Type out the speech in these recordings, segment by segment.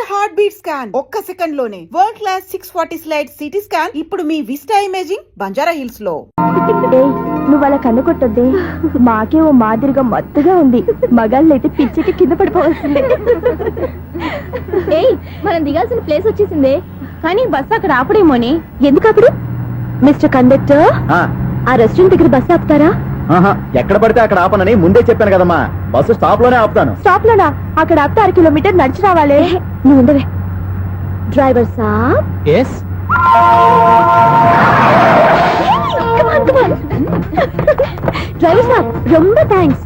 Heart beat scan ఒక్క second లోనే world class 640 slide CT scan ఇప్పుడు మీ విస్టా ఇమేజింగ్ బంజారా హిల్స్ లో. నువ్వు అలా కన్ను కొట్టొద్దే, మాకే ఓ మాదిరిగా మత్తుగా ఉంది. మగాళ్ళైతే పిచ్చికి కింద పడిపోవాల్సిందే. ఏయ్, మనం దిగాల్సిన ప్లేస్ వచ్చేసిందే, కానీ బస్సు అక్కడ ఆపడేమోని. ఎందుకు అప్పుడు? మిస్టర్ కండక్టర్, ఆ రెస్టారెంట్ దగ్గర బస్సు ఆపుతారా? ఎక్కడ పడితే అక్కడ ఆపనని ముందే చెప్పాను కదమ్మా. బస్సు స్టాప్ లోనే ఆపుతాను. స్టాప్ లోనా? అక్కడ ఆపితే 6 కిలోమీటర్ నడిచి రావాలి. నువ్వు ఉండవే. డ్రైవర్ సాబ్. ఎస్. డ్రైవర్ సాబ్, రొంబ థ్యాంక్స్.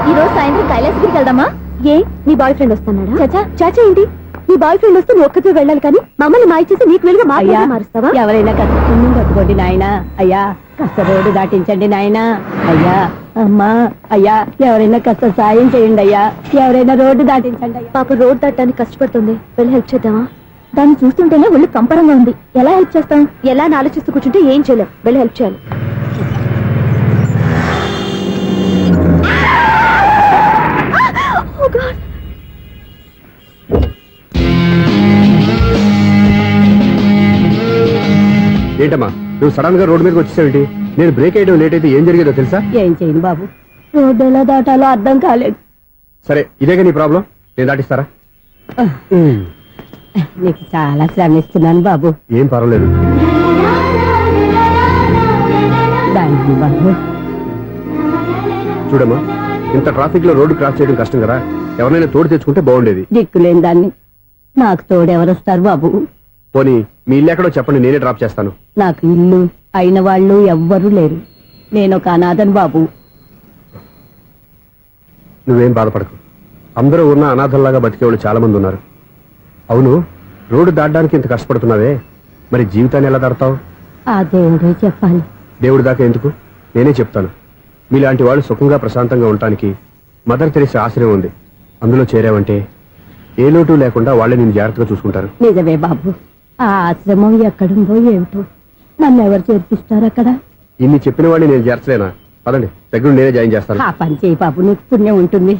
ఈరోజు సాయంత్రం కైలాసగిరికి వెళ్దామా? ఏ, నీ బాయ్ ఫ్రెండ్ వస్తున్నాడా? చాచా చాచా ఏంటి? నీ బాయ్ ఫ్రెండ్ వస్తే నువ్వు ఒక్కతో వెళ్ళాలి, కానీ మమ్మల్ని మాయ చేసి నీకు వెళ్ళి మారుస్తావా? ఎవరైనా కాస్త పుణ్యం కట్టుకోండి నాయనా. అయ్యా కాస్త రోడ్డు దాటించండి నాయనా. అయ్యా, అమ్మా, అయ్యా ఎవరైనా కాస్త సాయం చేయండి అయ్యా. ఎవరైనా రోడ్డు దాటించండి అయ్యా. పాప రోడ్డు దాటడానికి కష్టపడుతుంది, వెళ్ళి హెల్ప్ చేద్దామా? దాన్ని చూస్తుంటేనే ఒళ్ళు కంపరంగా ఉంది. ఎలా హెల్ప్ చేస్తాం? ఎలా అని ఆలోచిస్తూ కూర్చుంటే ఏం చేయలేం. వెళ్ళి హెల్ప్ చేయాలి. ఏంటమ్మా నువ్వు సడన్ గా రోడ్డు మీదకి వచ్చేసావేంటి? నేను బ్రేక్ వేయడం లేట్ అయితే ఏం జరిగేదో తెలుసా? ఏం చేయను బాబు, రోడ్డు ఎలా దాటాలో అర్థం కాలేదు. సరే, ఇదేగా నీ ప్రాబ్లం, నేను దాటిస్తారా? నీకు చాలా శ్రమిస్తున్నాను బాబు. ఏం పర్వాలేదు. దానికి బాబు చూడమ్మా, ఇంత ట్రాఫిక్ లో రోడ్డు క్రాస్ చేయడం కష్టం కదా. ఎవరైనా తోడు తెచ్చుకుంటే బాగుండేది. దిక్కులేని దాన్ని నాకు తోడెవరొస్తారు బాబు? పోనీ మీ ఇల్లు ఎక్కడో చెప్పండి, నేనే డ్రాప్ చేస్తాను. నాకు ఇల్లు అయిన వాళ్ళు ఎవ్వరూ లేరు. నేను ఒక అనాథను బాబు. నువ్వేం బాధపడకు, అందరూ ఉన్న అనాథల్లాగా బతికేవాళ్ళు చాలా మంది ఉన్నారు. అవును, రోడ్డు దాటడానికి ఇంత కష్టపడుతున్నావే, మరి జీవితాన్ని ఎలా దాడతావు? ఆ దేవుడే చెప్పాలి. దేవుడి దాకా ఎందుకు, నేనే చెప్తాను. మీలాంటి వాళ్ళు సుఖంగా ప్రశాంతంగా ఉండటానికి మదర్ తెరిసే ఆశ్రయం ఉంది. అందులో చేరావంటే ఏ లోటు లేకుండా వాళ్ళే నేను జాగ్రత్తగా చూసుకుంటారు. నిజమే బాబు, ఆ ఆశ్రమం ఎక్కడుందో ఏమిటో, నన్ను ఎవరు చేర్పిస్తారు అక్కడ? ఇన్ని చెప్పిన వాడిని నేను చేర్చలేనా? పదండి, దగ్గర నేనే జాయిన్ చేస్తాను. ఆ పని చేయి బాబు, నీకు పుణ్యం ఉంటుంది.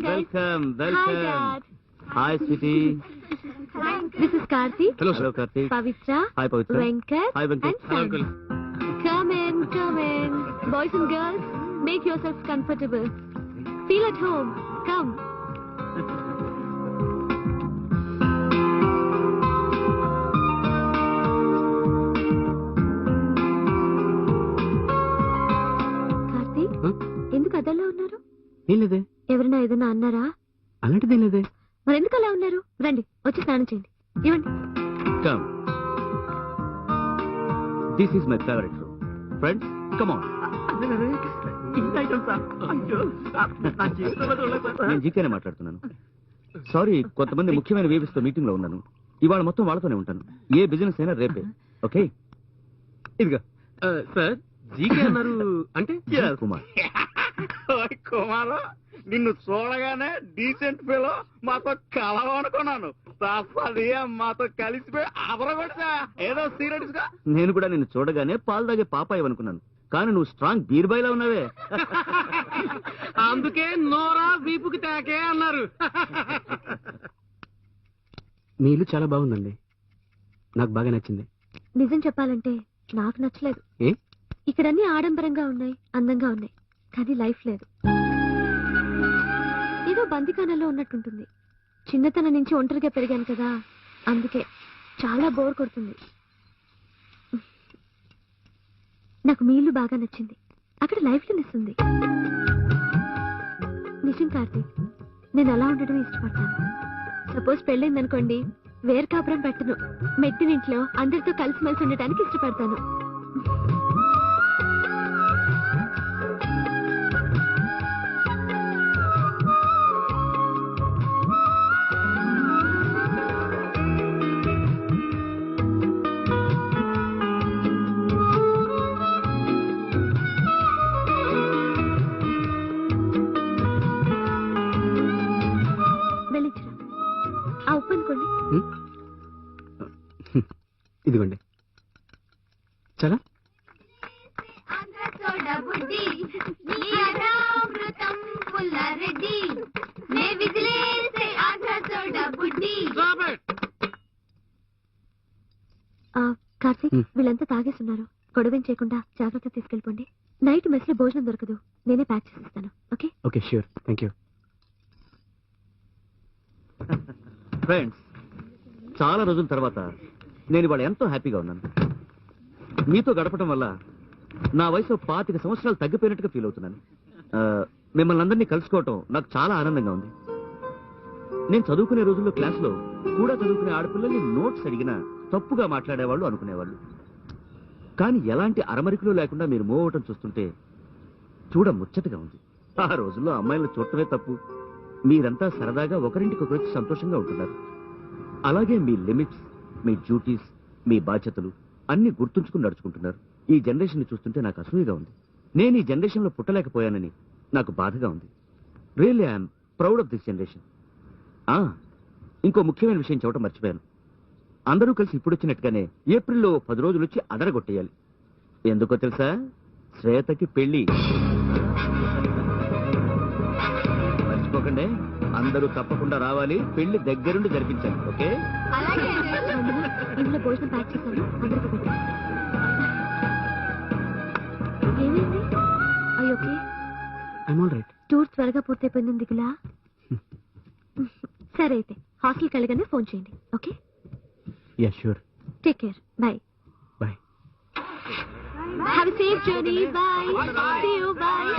Welcome welcome. Hi sweetie. This is Karthik. Hello Karthik. Pavitra. Hi Pavitra. Venkat. Hi Venkat. And Sun. Come in, come in. Boys and girls, make yourselves comfortable. Feel at home. Come. Karthik, ఎందుకు అదల్లా ఉన్నారు? ఏం లేదే. ఎవరైనా ఏదైనా అన్నారా? అలాంటిదేం లేదే. మరి ఎందుకు అలా ఉన్నారు? రండి, వచ్చి స్నానం చేయండి. ఇవ్వండి. Come. This is my favorite room. Friends, come on. నేను జీకేనే మాట్లాడుతున్నాను. సారీ, కొంతమంది ముఖ్యమైన వేవ్స్ తో మీటింగ్ లో ఉన్నాను. ఇవాళ మొత్తం వాళ్ళతోనే ఉంటాను. ఏ బిజినెస్ అయినా రేపే. ఓకే, ఇదిగా సార్. జీకే అన్నారు అంటే? కుమార్. కుమార్, నిన్ను చూడగానే డీసెంట్ ఫెలో మాతో కలవనుకున్నాను. మాతో కలిసిపోయి అదరగొట్టా ఏదో సీరియస్ గా. నేను కూడా నిన్ను చూడగానే పాలు తాగే పాపాయి అనుకున్నాను, కానీ నువ్వు స్ట్రాంగ్ బీర్ బాయ్లా ఉన్నావే. అందుకే నోరా వీపుకి తాకే అన్నారు. మీ ఇల్లు చాలా బాగుందండి, నాకు బాగా నచ్చింది. నిజం చెప్పాలంటే నాకు నచ్చలేదు. ఏ? ఇక్కడన్నీ ఆడంబరంగా ఉన్నాయి, అందంగా ఉన్నాయి, కానీ లైఫ్ లేదు. ఏదో బందికానంలో ఉన్నట్టుంటుంది. చిన్నతనం నుంచి ఒంటరిగా పెరిగాను కదా, అందుకే చాలా బోర్ కొడుతుంది. నాకు మీ ఇల్లు బాగా నచ్చింది. అక్కడ లైఫ్ ఇస్తుంది. నిజం కార్తీక్, నేను అలా ఉండడం ఇష్టపడతాను. సపోజ్ పెళ్ళైందనుకోండి, వేరు కాపురం పెట్టను. మెట్టినింట్లో అందరితో కలిసిమెలిసి ఉండటానికి ఇష్టపడతాను. ఆ ఉప్పు అనుకోండి. ఇదిగోండి. చాలా కార్తీక్, వీళ్ళంతా తాగేస్తున్నారు. గొడవేం చేయకుండా జాగ్రత్త తీసుకెళ్ళిపోండి. నైట్ మెస్ లో భోజనం దొరకదు, నేనే ప్యాక్ చేసిస్తాను. Okay? Okay, sure, thank you. Friends, చాలా రోజుల తర్వాత నేను ఇవాళ ఎంతో హ్యాపీగా ఉన్నాను. మీతో గడపడం వల్ల నా వయసు 25 సంవత్సరాలు తగ్గిపోయినట్టుగా ఫీల్ అవుతున్నాను. మిమ్మల్ని అందరినీ కలుసుకోవటం నాకు చాలా ఆనందంగా ఉంది. నేను చదువుకునే రోజుల్లో క్లాస్లో కూడా చదువుకునే ఆడపిల్లల్ని నోట్స్ అడిగినా తప్పుగా మాట్లాడేవాళ్ళు అనుకునేవాళ్ళు. కానీ ఎలాంటి అరమరికలు లేకుండా మీరు మూవ్ అవటం చూస్తుంటే చూడ ముచ్చటగా ఉంది. ఆ రోజుల్లో అమ్మాయిలను చూడటమే తప్పు. మీరంతా సరదాగా ఒకరింటికొకరికి సంతోషంగా ఉంటున్నారు. అలాగే మీ లిమిట్స్, మీ డ్యూటీస్, మీ బాధ్యతలు అన్ని గుర్తుంచుకుని నడుచుకుంటున్నారు. ఈ జనరేషన్ ని చూస్తుంటే నాకు అసూయగా ఉంది. నేను ఈ జనరేషన్ లో పుట్టలేకపోయానని నాకు బాధగా ఉంది. Really I'm proud of this generation. ఇంకో ముఖ్యమైన విషయం చెప్పడం మర్చిపోయాను. అందరూ కలిసి ఇప్పుడు వచ్చినట్టుగానే ఏప్రిల్లో 10 రోజులు వచ్చి అదరగొట్టేయాలి. ఎందుకో తెలుసా? శ్వేతకి పెళ్లి. మర్చిపోకండి, అందరూ తప్పకుండా రావాలి. పెళ్లి దగ్గరుండి జరిపించాలి. ఓకే? ఇంట్లో భోజనం ప్యాక్ చేశాను, అందరికీ పెట్టండి. ఏమైంది? Okay, I'm all right. Tour త్వరగా పూర్తయిపోయింది దిగులా. సరే అయితే హాస్టల్కి వెళ్ళగానే ఫోన్ చేయండి. Okay? Yeah, sure. Take care. Bye. Bye. Have a safe journey. Bye. See you. Bye.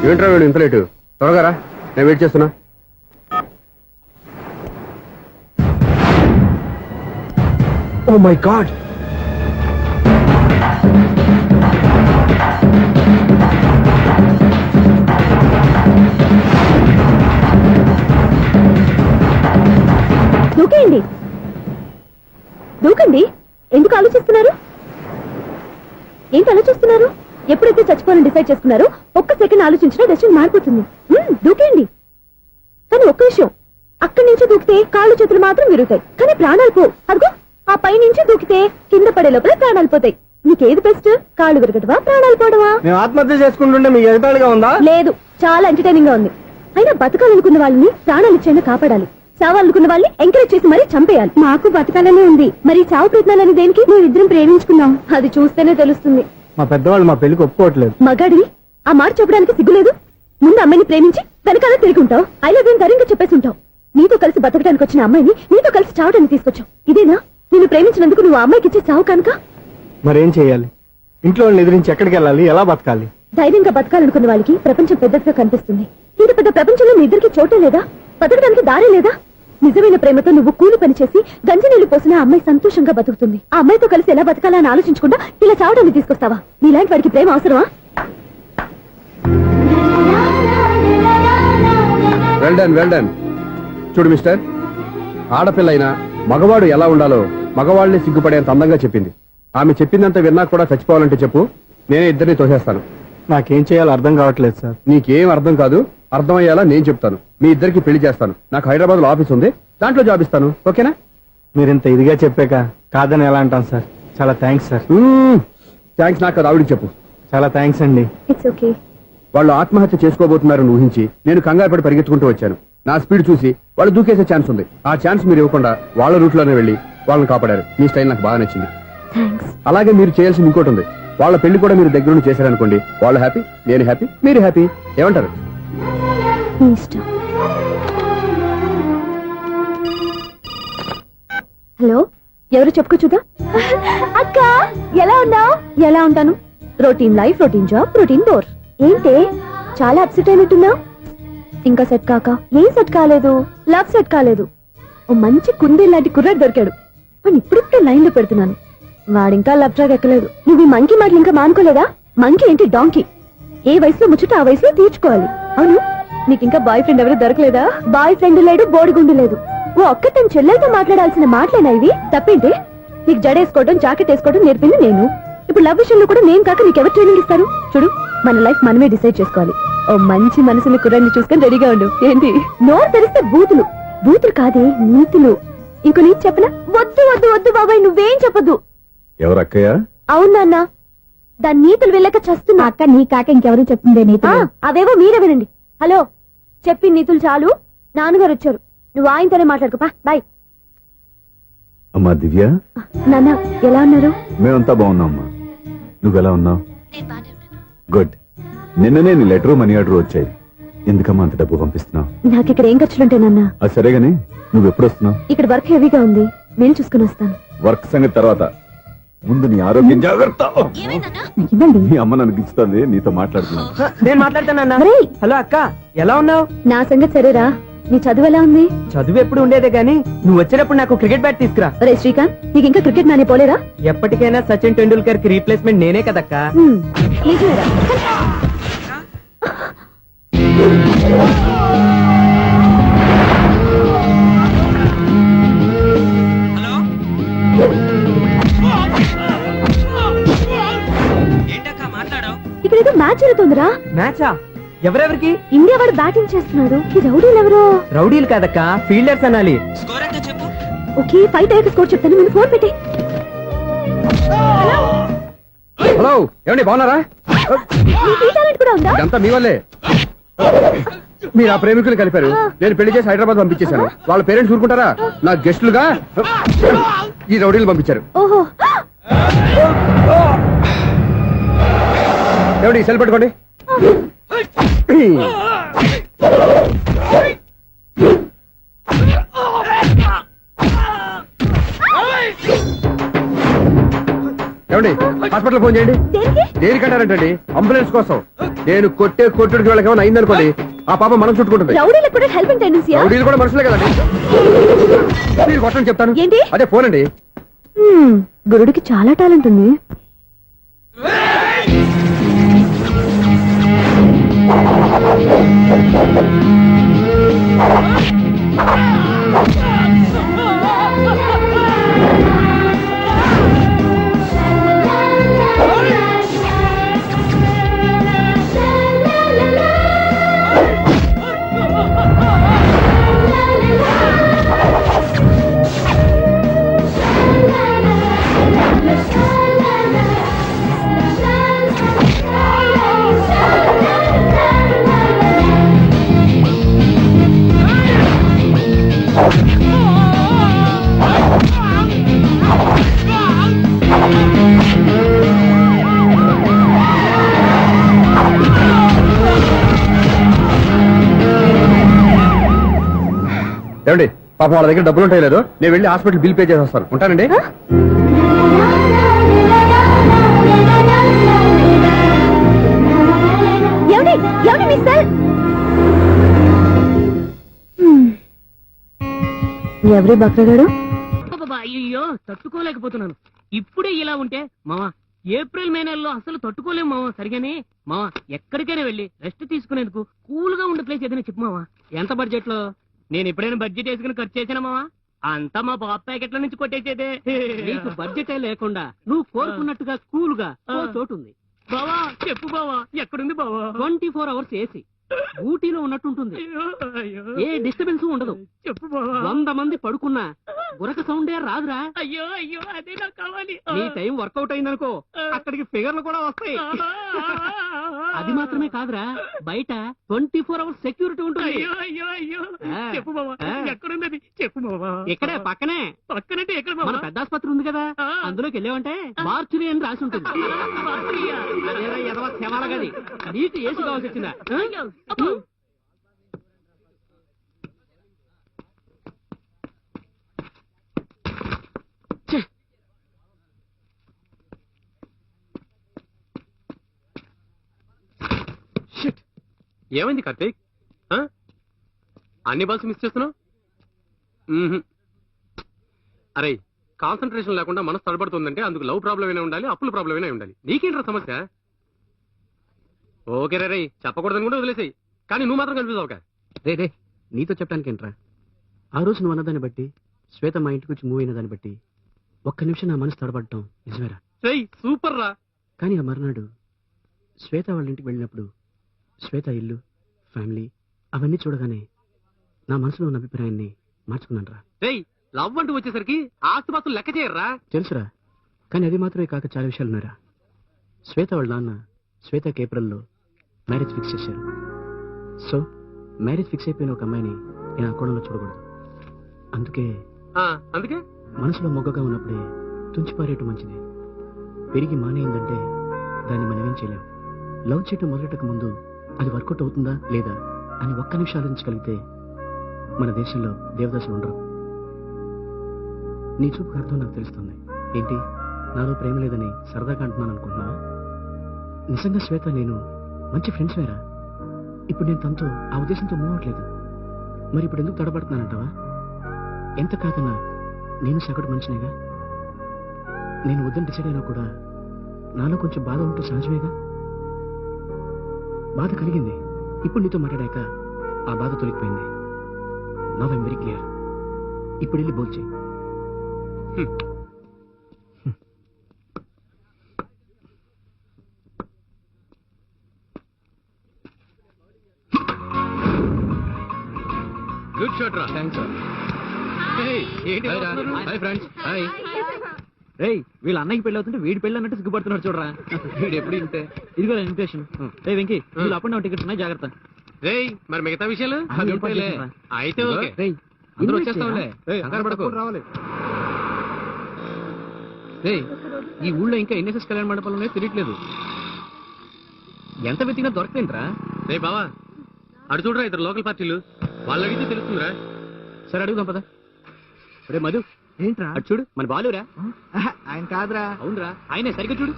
ఏంట్రా వీడు ఇంత లేటు? త్వరగా రా, నేను వెయిట్ చేస్తున్నా. Oh my God! దూకేయండి, దూకండి. ఎందుకు ఆలోచిస్తున్నారు? ఏంటి ఆలోచిస్తున్నారు? ఎప్పుడైతే చచ్చిపోవాలని డిసైడ్ చేసుకున్నారో ఒక్క సెకండ్ ఆలోచించినా డెసిషన్ మారిపోతుంది. దూకేయండి. కానీ ఒక్క విషయం, అక్కడి నుంచి దూకితే కాళ్ళు చేతులు మాత్రం విరుగుతాయి, కానీ ప్రాణాలు పో. అదిగో ఆ పై నుంచి దూకితే కింద పడే లోపల ప్రాణాలు పోతాయి. నీకేది బెస్ట్? కాళ్ళు విరగటవా, ప్రాణాలు పోవడమా? మేము ఆత్మహత్య చేసుకుంటుంటే మీకు ఎగతాళిగా ఉందా? లేదు, చాలా ఎంటర్టైనింగ్ గా ఉంది. అయినా బతకాలనుకున్న వాళ్ళని ప్రాణాలు ఇచ్చేలా కాపాడాలి. చావాలనుకున్న వాళ్ళని ఎంకరేజ్ చేసి మరీ చంపేయాలి. మాకు బతకాలనే ఉంది, మరి చావు ప్రయత్నాలని దేనికి? మేమిద్దరం ప్రేమించుకున్నాం, అది చూస్తేనే తెలుస్తుంది. మా పెద్దవాళ్ళు మా పెళ్లికి ఒప్పుకోవట్లేదు. మగాడివి ఆ మాట చెప్పడానికి సిగ్గులేదు? ముందు అమ్మాయిని ప్రేమించి వెనకాల తిరిగి ఉంటావు. ఐ లవ్ యూ ధైర్యంగా చెప్పేసి ఉంటావు. నీతో కలిసి బతకడానికి వచ్చిన అమ్మాయిని నీతో కలిసి చావడానికి తీసుకొచ్చావు. ఇదేనా నేను ప్రేమించినందుకు నువ్వు అమ్మాయికి ఇచ్చే చావు కనుక? మరేం చేయాలి? ఇంట్లో వాళ్ళని ఎదిరించి ఎక్కడికి వెళ్ళాలి? ఎలా బతకాలి? ధైర్యంగా బతకాలనుకున్న వాళ్ళకి ప్రపంచం పెద్దదిగా కనిపిస్తుంది. ఇంత పెద్ద ప్రపంచంలో మీ ఇద్దరికి చోటే లేదా? బతకడానికి దారి లేదా? నిజమైన ప్రేమతో నువ్వు కూలి పని చేసి గంజి నీళ్లు పోసిన అమ్మాయి సంతోషంగా బతుకుతుంది. ఆ అమ్మాయితో కలిసి ఎలా బతకాలా అని ఆలోచించకుండా ఇలా చావడాన్ని తీసుకొస్తావా? నీలాంటి వాడికి ప్రేమ అవసరమా? Well done, well done. చూడు మిస్టర్, ఆడపిల్ల అయినా మగవాడు ఎలా ఉండాలో మగవాళ్ళని సిగ్గుపడేంత అందంగా చెప్పింది. ఆమె చెప్పిందంత విన్నా కూడా చచ్చిపోవాలంటే చెప్పు, నేనే ఇద్దరిని తోసేస్తాను. నాకేం చేయాలో అర్థం కావట్లేదు సార్. నీకేం అర్థం కాదు, అర్థమయ్యేలా నేను చెప్తాను. మీ ఇద్దరికి పెళ్లి చేస్తాను. నాకు హైదరాబాద్ లో ఆఫీస్ ఉంది, దాంట్లో జాబ్ ఇస్తాను. ఓకేనా? మీరు ఇంత ఇదిగా చెప్పాక కాదని ఎలా అంటాను సార్. చాలా థ్యాంక్స్ సార్. థ్యాంక్స్ నాకు కాదు, ఆవిడికి చెప్పు. చాలా థ్యాంక్స్ అండి. It's okay. వాళ్ళు ఆత్మహత్య చేసుకోబోతున్నారని ఊహించి నేను కంగారు పడి పరిగెత్తుకుంటూ వచ్చాను. నా స్పీడ్ చూసి వాళ్ళు దూకేసే ఛాన్స్ ఉంది. ఆ ఛాన్స్ మీరు ఇవ్వకుండా వాళ్ళ రూట్ లోనే వెళ్ళి వాళ్ళని కాపాడారు. మీ స్టైల్ నాకు బాగా నచ్చింది. థ్యాంక్స్. అలాగే మీరు చేయాల్సింది ఇంకోటి ఉంది. వాళ్ళ పెళ్లి కూడా మీరు దగ్గరుండి చేశారనుకోండి, వాళ్ళు హ్యాపీ, నేను హ్యాపీ, మీరు హ్యాపీ. ఏమంటారు? మీ ఇష్టం. హలో, ఎవరు చెప్పుకో చూద్దాం. అక్క ఎలా ఉన్నావు? ఎలా ఉంటాను? Routine life, routine job, routine bore. ఏంటే చాలా అప్సెట్ అయినట్టున్నావు? ఇంకా సెట్ కాక? ఏం సెట్ కాలేదు? లవ్ సెట్ కాలేదు. ఓ మంచి కుందేలు లాంటి కుర్రాడు దొరికాడు. వాడిని ఇప్పుడిప్పుడే లైన్ లో పెడుతున్నాను. వాడింకా లవ్ ట్రాక్ ఎక్కలేదు. నువ్వు ఈ మంకీ మాటలు ఇంకా మానుకోలేదా? మంకీ ఏంటి డాంకీ. ఏ వయసులో ముచ్చట ఆ వయసులో తీర్చుకోవాలి. అవును, నీకు ఇంకా బాయ్ ఫ్రెండ్ ఎవరు దొరకలేదా? బాయ్ ఫ్రెండ్ లేడు, బోడిగుండు లేదు. ఓ అక్క తన చెల్లెలతో మాట్లాడాల్సిన మాటలేనా ఇవి? తప్పేంటి? నీకు జడేసుకోవడం, జాకెట్ వేసుకోవడం నేర్పింది నేను. ఇప్పుడు లవ్ విషయంలో కూడా నేను కాక నీకెవరు ట్రైనింగ్ ఇస్తారు? చూడు, మన లైఫ్ మనమే డిసైడ్ చేసుకోవాలి. ఓ మంచి మనసుని కుర్రాన్ని చూసుకొని రెడీగా ఉండు. ఏంటి నోరు తెరిస్తే బూతులు? బూతులు కాదే, నీతులు. ఇంకో నీతి చెప్పనా? వద్దు వద్దు వద్దు బాబాయ్, నువ్వేం చెప్పొద్దు. ఎవరక్కయ్య? అవును నాన్న, దాని నీతులు వెళ్ళక చస్తున్నా. అక్క నీ కాక ఇంకెవరు చెప్తుందే నీతులు? అవేవో మీరే వినండి. హలో, చెప్పి నీతులు చాలు. నాన్నగారు వచ్చారు, నువ్వు ఆయనతోనే మాట్లాడుకోపా. బాయ్. అమ్మా దివ్య, నాన్న ఎలా ఉన్నారు? మేమంతా బాగున్నాం అమ్మా. నువ్వెలా ఉన్నావు? గుడ్. నిన్ననే నీ లెటర్ మనీ ఆర్డర్ వచ్చాయి. ఎందుకమ్మా అంత డబ్బు పంపిస్తున్నావు? నాకు ఇక్కడ ఏం ఖర్చులుంటాయి నాన్న. అది సరే గానీ నువ్వు ఎప్పుడు వస్తున్నావు? ఇక్కడ వర్క్ హెవీగా ఉంది, నేను చూసుకుని వస్తాను. వర్క్ సంగతి తర్వాత, ముందు నీ ఆరోగ్యం జాగ్రత్త. ఇవ్వండి. మీ అమ్మ నన్ను గిచ్చుతుంది, నీతో మాట్లాడుతున్నాను. నేను మాట్లాడతానన్నా. ఒరేయ్, హలో అక్క, ఎలా ఉన్నావు? నా సంగతి సరేరా, నీ చదువు ఎలా ఉంది? చదువు ఎప్పుడు ఉండేదే గానీ నువ్వు వచ్చేటప్పుడు నాకు క్రికెట్ బ్యాట్ తీసుకురా. ఒరే శ్రీకాంత్, నీకు ఇంకా క్రికెట్ నానే పోలేరా? ఎప్పటికైనా సచిన్ టెండూల్కర్ కి రీప్లేస్మెంట్ నేనే కదక్కా. నిజమేరా? ఇక్కడ ఏదో మ్యాచ్ జరుగుతుందిరా. మ్యాచా? ఎవరెవరికి? ఇండియా వాడు బ్యాటింగ్ చేస్తున్నాడు. ఈ రౌడీలు ఎవరో? రౌడీలు కాదక్క, ఫీల్డర్స్ అనాలి. ఓకే, ఫైట్ అయ్యాక స్కోర్ చెప్తాను. ముందు ఫోన్ పెట్టి. హలో, ఏమండి బాగున్నారా? నీకు ఈ టాలెంట్ కూడా ఉందా? ఇదంతా మీ వల్లే. మీరు ఆ ప్రేమికులు కలిపారు, నేను పెళ్లి చేసి హైదరాబాద్ పంపించేశాను. వాళ్ళ పేరెంట్స్ ఊరుకుంటారా? నా గెస్టులుగా ఈ రౌడీలు పంపించారు. ఓహో, ఏమండి సెల్ పెట్టుకోండి. ఏమండి హాస్పిటల్ ఫోన్ చేయండి. దేనికి? దేనికంటారంటండి? అంబులెన్స్ కోసం. నేను కొట్టే కొట్టుడికి వాళ్ళకి ఏమైనా అయిందనుకోండి, ఆ పాప మనం చుట్టుకుంటుంది. రౌడీలకు కూడా హెల్పింగ్ టెండెన్సీయా? రౌడీలు కూడా మనుషులే కదండి. మీరు కొట్టండి చెప్తాను. ఏంటి? అదే ఫోన్ అండి. గురుడికి చాలా టాలెంట్ ఉంది. ఏమండి పాపం వాళ్ళ దగ్గర డబ్బులు ఉంటాయి లేదు, నేను వెళ్ళి హాస్పిటల్ బిల్ పే చేసి వస్తాను. ఉంటానండి. ఎవరే బక్రగాడు? అయ్యో తట్టుకోలేకపోతున్నాను. ఇప్పుడే ఇలా ఉంటే మావా ఏప్రిల్ మే నెలలో అసలు తట్టుకోలేము మావా. సరిగానే మావా, ఎక్కడికైనా వెళ్ళి రెస్ట్ తీసుకునేందుకు కూల్ గా ఉండే ప్లేస్ ఏదైనా చెప్పు మావా. ఎంత బడ్జెట్ లో? నేను ఎప్పుడైనా బడ్జెట్ వేసుకుని ఖర్చు చేసానా మావా? అంతా మా బాబు ప్యాకెట్ల నుంచి కొట్టేసేదే. నీకు బడ్జెటే లేకుండా నువ్వు కోరుకున్నట్టుగా కూల్ గా చోటు ఉంది బావా. చెప్పు బావా, ఎక్కడుంది బావా? 24 hours ఏసీ, ఊటీలో ఉన్నట్టుంటుంది. ఏ డిస్టర్బెన్స్ ఉండదు. చెప్పు బావా. 100 మంది పడుకున్నా గురక సౌండే రాదురా. అయ్యో అయ్యో, అదే నాకు కావాలి. నీ టైం వర్కౌట్ అయిందనుకో, అక్కడికి ఫిగర్లు కూడా వస్తాయి. అది మాత్రమే కాదురా, బయట 24 hours సెక్యూరిటీ ఉంటుంది. అయ్యో అయ్యో అయ్యో, చెప్పు బావా, ఎక్కడుంది అది? చెప్పు బావా. ఇక్కడే పక్కనే. పక్కనంటే ఎక్కడ? మన పెద్ద ఆసుపత్రి ఉంది కదా, అందులోకి వెళ్ళావంటే మార్చురీ అని రాసి ఉంటుంది. అదేరా ఎదవ క్షమాలగది. నీటి ఏసి కావాల్సి వచ్చిందా? ఏమైంది కార్తీక్? అన్ని బస్సు మిస్ చేస్తున్నావు? అరే, కాన్సన్ట్రేషన్ లేకుండా మనసు తడబడుతుందంటే అందుకు లవ్ ప్రాబ్లం అయినా ఉండాలి, అప్పుల ప్రాబ్లం అయినా ఉండాలి. నీకేంట్రా సమస్య? ఓకే రే చెప్పకూడదని కూడా వదిలేసాయి కానీ నువ్వు మాత్రం కన్ఫ్యూజ్ అవ్వక. రే నీతో చెప్పడానికి ఏంట్రా, ఆ రోజు నువ్వు అన్నదాన్ని బట్టి, శ్వేత మా ఇంటికి వచ్చి మూవ్ అయిన దాన్ని బట్టి ఒక్క నిమిషం నా మనసు తడబడటం నిజమేరా. రేయ్ సూపర్ రా. కానీ ఆ మర్నాడు శ్వేత వాళ్ళ ఇంటికి వెళ్ళినప్పుడు శ్వేత ఇల్లు, ఫ్యామిలీ అవన్నీ చూడగానే నా మనసులో ఉన్న అభిప్రాయాన్ని మార్చుకున్నాను రా. రేయ్ లవ్ అంటూ వచ్చేసరికి ఆస్తిపాస్తులు లెక్క చేయర్రా. తెలుసురా, కానీ అది మాత్రమే కాక చాలా విషయాలు ఉన్నారా. శ్వేత వాళ్ళ నాన్న శ్వేతకి ఏప్రిల్లో మ్యారేజ్ ఫిక్స్ చేశారు. సో మ్యారేజ్ ఫిక్స్ అయిపోయిన ఒక అమ్మాయిని నేను ఆ కోణంలో చూడకూడదు. అందుకే మనసులో మొగ్గగా ఉన్నప్పుడే తుంచిపారేయటం మంచిది. పెరిగి మానేయిందంటే దాన్ని మనం ఏం చేయలేం. లవ్ చేయటం మొదలెట్టక ముందు అది వర్కౌట్ అవుతుందా లేదా అని ఒక్క నిమిషం ఆలోచించగలిగితే మన దేశంలో దేవదాసులు ఉండరు. నీ చూపుకు అర్థం నాకు తెలుస్తుంది. ఏంటి, నాలో ప్రేమ లేదని సరదాగా అంటున్నాను అనుకుంటున్నావా? నిజంగా శ్వేత నేను మంచి ఫ్రెండ్స్ వేరా. ఇప్పుడు నేను తనతో ఆ ఉద్దేశంతో మూవ్ అవ్వట్లేదు. మరి ఇప్పుడు ఎందుకు తడబడుతున్నానంటావా? ఎంత కాదన్నా నేను సగటు మనిషినేగా. నేను వద్దని డిసైడ్ అయినా కూడా నాలో కొంచెం బాధ ఉంటూ సహజమేగా. బాధ కలిగింది, ఇప్పుడు నీతో మాట్లాడాక ఆ బాధ తొలగిపోయింది. Now I'm very clear. ఇప్పుడు వెళ్ళి బోల్ చేయి. గుడ్ షాట్ రా. Thanks sir. ఏంటి హాయ్ ఫ్రెండ్స్. హాయ్. రేయ్ వీళ్ళ అన్నయ్యకి పెళ్ళి అవుతుంటే వీడి పెళ్ళి అన్నట్టు సిగ్గుపడుతున్నాడు చూడరా. వీడు ఎప్పుడు ఇంతే. ఇదిగో ఇన్విటేషన్. రే వెంకీ, వీళ్ళు అప్ అండ్ డౌన్ టికెట్స్ ఉన్నాయి, జాగ్రత్త. రేయ్ మరి మిగతా విషయాలు అవి ఏర్పాటు చేసిరా. అయితే ఓకే. రేయ్ అందరూ వచ్చేస్తాంలే. కంగారు పడకు. రేయ్ ఈ ఊళ్ళో ఇంకా ఎన్ఎస్ఎస్ కళ్యాణ మండపాలు ఉన్నాయో తెలియట్లేదు. ఎంత వెతికినా దొరకలేంట్రా. రే బావా అడు చూడరా, ఇద్దరు లోకల్ పార్టీలు, వాళ్ళు అడిగితే తెలుస్తుందిరా. సరే అడుగుదాం పద. రే మధు, ఏంట్రా? అటు చూడు, మన బాలురా. ఆయన కాదురా. అవునరా, ఆయనే, సరిగ్గా చూడు.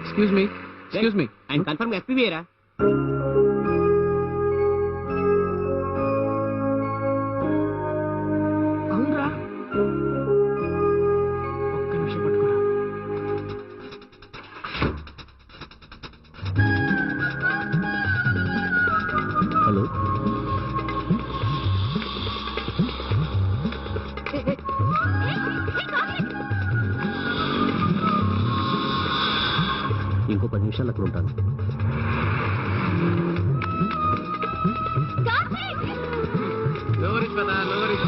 ఎక్స్క్యూజ్ మీ, ఆయన కన్ఫర్మ్ గా ఎస్పీవీరా. అవునరా. ఒక్క నిమిషం పట్టుకోరా. హలో, ఇంకో 10 నిమిషాలు అక్కడ ఉంటాను. నో వరీస్ కదా, no worries.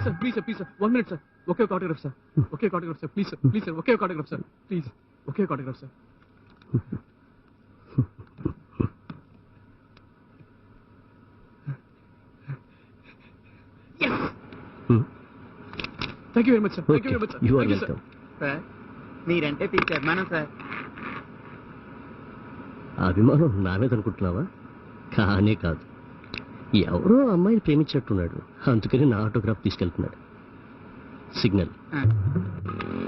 Sir please sir, 1 minute sir. ఒకే ఒక ఆటోగ్రాఫ్ సార్, ఒకే ఒక ఆటోగ్రాఫ్ సార్, ప్లీజ్ సార్, ఒకే ఒక ఆటోగ్రాఫ్ సార్, ప్లీజ్ ఒకే ఒక autograph sir. Thank you very much sir. Thank you very much You are sir. welcome. Sir మీరంటే పిచ్చి అభిమానం సార్. అభిమానం నా మీద అనుకుంటున్నావా? కానే కాదు, ఎవరో అమ్మాయిని ప్రేమించినట్టున్నాడు, అందుకని నా ఆటోగ్రాఫ్ తీసుకెళ్తున్నాడు. సిగ్నల్.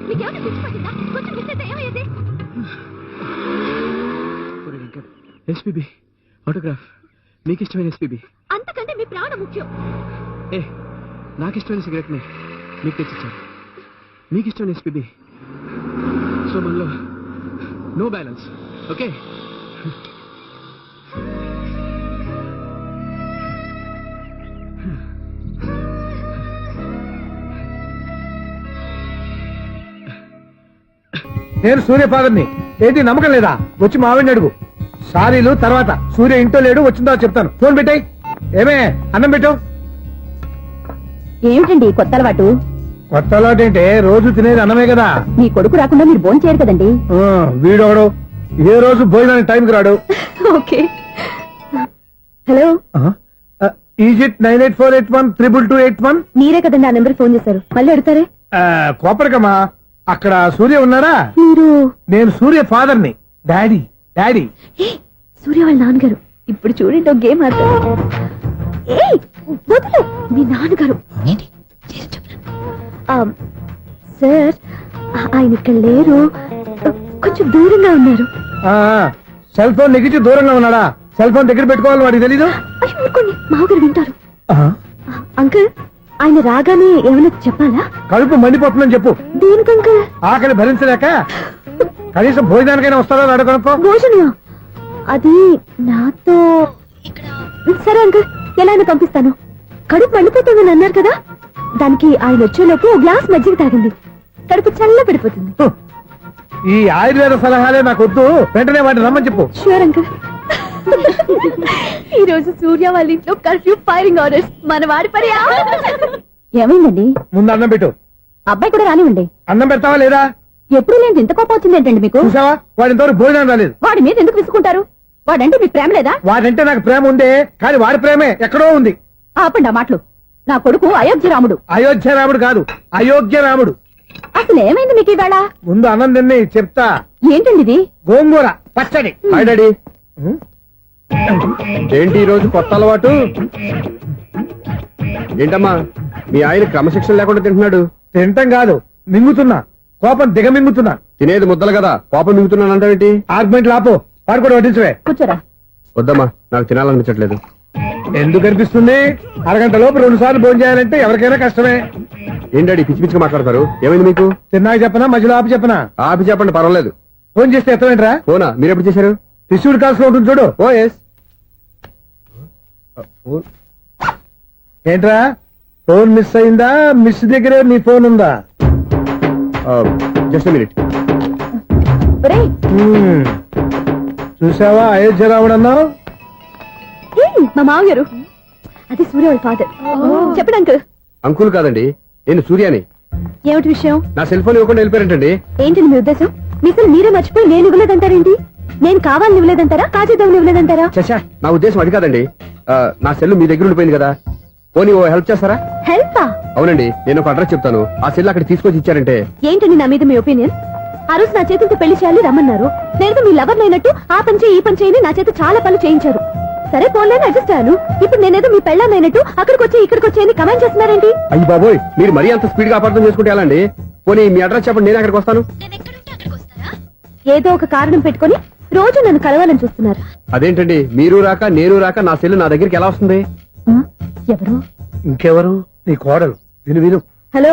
మీకేమైనా పిచ్చి పట్టిందా? కొంచెం మిస్ అయితే ఏమయ్యేది? SPB autograph. మీకు ఇష్టమైన ఎస్పీబీ. అంతకంటే మీ ప్రాణం ముఖ్యం. ఏ నాకు ఇష్టమైన సిగరెట్ ని మీకు తెచ్చిచ్చాను. మీకు ఇష్టమైన ఎస్పీబీ. సో మనలో నో బ్యాలెన్స్. ఓకే, నేను సూర్య ఫాదర్ని. ఏంటి నమ్మకం లేదా? వచ్చి మావిని అడుగు. సారీలు తర్వాత. సూర్య ఇంట్లో లేడు, వచ్చిందో చెప్తాను. ఫోన్ పెట్టాయి. ఏమే అన్నం పెట్టు. ఏమిటండి కొత్త అలవాటు? కొత్త అలవాటు ఏంటే? రోజు తినేది అన్నమే కదా. మీ కొడుకు రాకుండా మీరు భోజనం చేయరు కదండి. వీడొకడు ఏ రోజు భోజనానికి టైంకి రాడు. ఓకే. Hello, is it 9848132281? మీరే కదండి ఆ నెంబర్ ఫోన్ చేశారు, మళ్ళీ అడుగుతారే. కోపరికమ్మా, అక్కడ సూర్య ఉన్నారా? మీరు? నేను సూర్య ఫాదర్ని. డాడీ. ఏ, సూర్య వాళ్ళ నాన్నగారు. ఇప్పుడు చూడండి ఒక గేమ్ ఆడతారు. ఏ వదిలు, మీ నాన్నగారు. ఏంటి? చేసి చెప్పు. సార్ ఆయన ఇక్కడ లేరు, కొంచెం దూరంగా ఉన్నారు. సెల్ ఫోన్ నెగిచి దూరంగా ఉన్నాడా? సెల్ ఫోన్ దగ్గర పెట్టుకోవాలని వాడికి తెలీదు. అయ్యో ఊరుకోండి, మామగారు వింటారు. అంకుల్ ఆయన రాగానే ఏమైనా చెప్పాలా? కడుపు మండిపోతుందని చెప్పు. దేనికి అంకుల్? ఆకలి భరించలేక కనీసం భోజనానికైనా వస్తాడో రాడో కనుక్కో. భోజనమా? అది నాతో సరే అంకుల్, ఎలా అయినా పంపిస్తాను. కడుపు మండిపోతుందని అన్నారు కదా, దానికి ఆయన వచ్చేలోపు ఓ గ్లాస్ మజ్జిగ తాగింది, కడుపు చల్ల పడిపోతుంది. ఈ ఆయుర్వేద సలహాలే నాకు వద్దు, వెంటనే వాటిని రమ్మని చెప్పు. Sure uncle. ఈ రోజు సూర్య వాళ్ళ ఇంట్లో కర్ఫ్యూ ఫైరింగ్ ఆర్డర్స్, మన వాడి పని. ఏమైందండి? ముందు అన్నం పెట్టు. అబ్బాయి కూడా రానివ్వండి. అన్నం పెడతావా లేదా? ఎప్పుడు నేను ఇంత కోపం వచ్చింది ఏంటండి మీకు? చూసావా, వాడి ఇంతవరకు భోజనం రాలేదు. వాడి మీద ఎందుకు విసుకుంటారు? వాడంటే మీకు ప్రేమ లేదా? వాడంటే నాకు ప్రేమ ఉందే, కానీ వాడి ప్రేమే ఎక్కడో ఉంది. ఆపండి ఆ మాటలు. నా కొడుకు అయోధ్య రాముడు. అయోధ్య రాముడు కాదు, అయోగ్య రాముడు. అసలు ఏమైంది మీకు ఈవేళ? ముందు అన్నం తిని చెప్తా. ఏంటండి ఇది? గోంగూర పచ్చడి. Hi daddy. ఏంటి ఈ రోజు కొత్త అలవాటు? ఏంటమ్మా మీ ఆయన క్రమశిక్షణ లేకుండా తింటున్నాడు? తింటం కాదు, మింగుతున్నా. కోపం దిగమింగుతున్నా. తినేది ముద్దలు కదా, కోపం మింగుతున్నానంటావేంటి? ఆర్గ్మెంట్ లాపో, వాడు కూడా వడ్డించవే. కూర్చోరా. వద్దమ్మా, నాకు తినాలనిపించట్లేదు. ఎందుకు అనిపిస్తుంది? అరగంట లోపు 2 సార్లు భోజనం చేయాలంటే ఎవరికైనా కష్టమే. ఏం డాడీ పిచ్చి పిచ్చిగా మాట్లాడతారు? ఏమైంది మీకు? తిన్నాక చెప్పనా, మధ్యలో ఆపి చెప్పనా? ఆపి చెప్పండి, పర్వాలేదు. ఫోన్ చేస్తే ఎత్తవేంట్రా? ఫోనా? మీరు ఎప్పుడు చేశారు? రిసీవ్డ్ కాల్స్ లో ఉంటుంది చూడు. ఓ ఎస్. ఏంట్రా, ఫోన్ మిస్ అయిందా? మిస్ దగ్గరే నీ ఫోన్ ఉందా? Just minute. ఒరేయ్, చూసావా అయోధ్య రాముడు అన్నావు? మా మామగారు, అది సూర్య వాళ్ళ ఫాదర్. చెప్పండి అంకుల్. అంకుల్ కాదండి, నేను సూర్యాని. ఏమిటి విషయం? నా సెల్ ఫోన్ ఇవ్వకుండా వెళ్ళిపోయారంటండి. ఏంటండి మీ ఉద్దేశం? మీసలు మీరే మర్చిపోయి నేను ఇవ్వలేదంటారేంటి? నేను కావాలని ఇవ్వలేదంటారా, కాజేద్దామని ఇవ్వలేదంటారా? చచ్చా, నా ఉద్దేశం అది కాదండి. నా సెల్ మీ దగ్గర ఉండిపోయింది కదా, పోనీ ఓ హెల్ప్ చేస్తారా? హెల్పా? అవునండి, నేను ఒక అడ్రస్ చెప్తాను, ఆ సెల్ అక్కడ తీసుకొచ్చి ఇచ్చారంటే. ఏంటండి నా మీద మీ ఒపీనియన్? ఆ రోజు నా చేతులతో పెళ్లి చేయాలి రమ్మన్నారు. నేను మీ లవర్ అయినట్టు ఆ పని చేయి ఈ పని చేయని నా చేత చాలా పనులు చేయించారు. సరే పోన్లేని అడ్జస్ట్ అయ్యాను. ఇప్పుడు నేనేదో మీ పెళ్ళాన్నైనట్టు అక్కడికి వచ్చి ఇక్కడికి వచ్చి కమెంట్ చేస్తున్నారేంటి? అయ్యి బాబోయ్, మీరు మరీ అంత స్పీడ్ గా అపార్థం చేసుకుంటే ఎలా అండి? పోనీ మీ అడ్రస్ చెప్పండి, నేను అక్కడికి వస్తాను. ఏదో ఒక కారణం పెట్టుకొని రోజు నన్ను కలవాలని చూస్తున్నారు. అదేంటండి, మీరు రాక నేను రాక నా సెల్ నా దగ్గరికి ఎలా వస్తుంది? ఎవరు? ఇంకెవరు? నీ కోడలు. విను విను. హలో,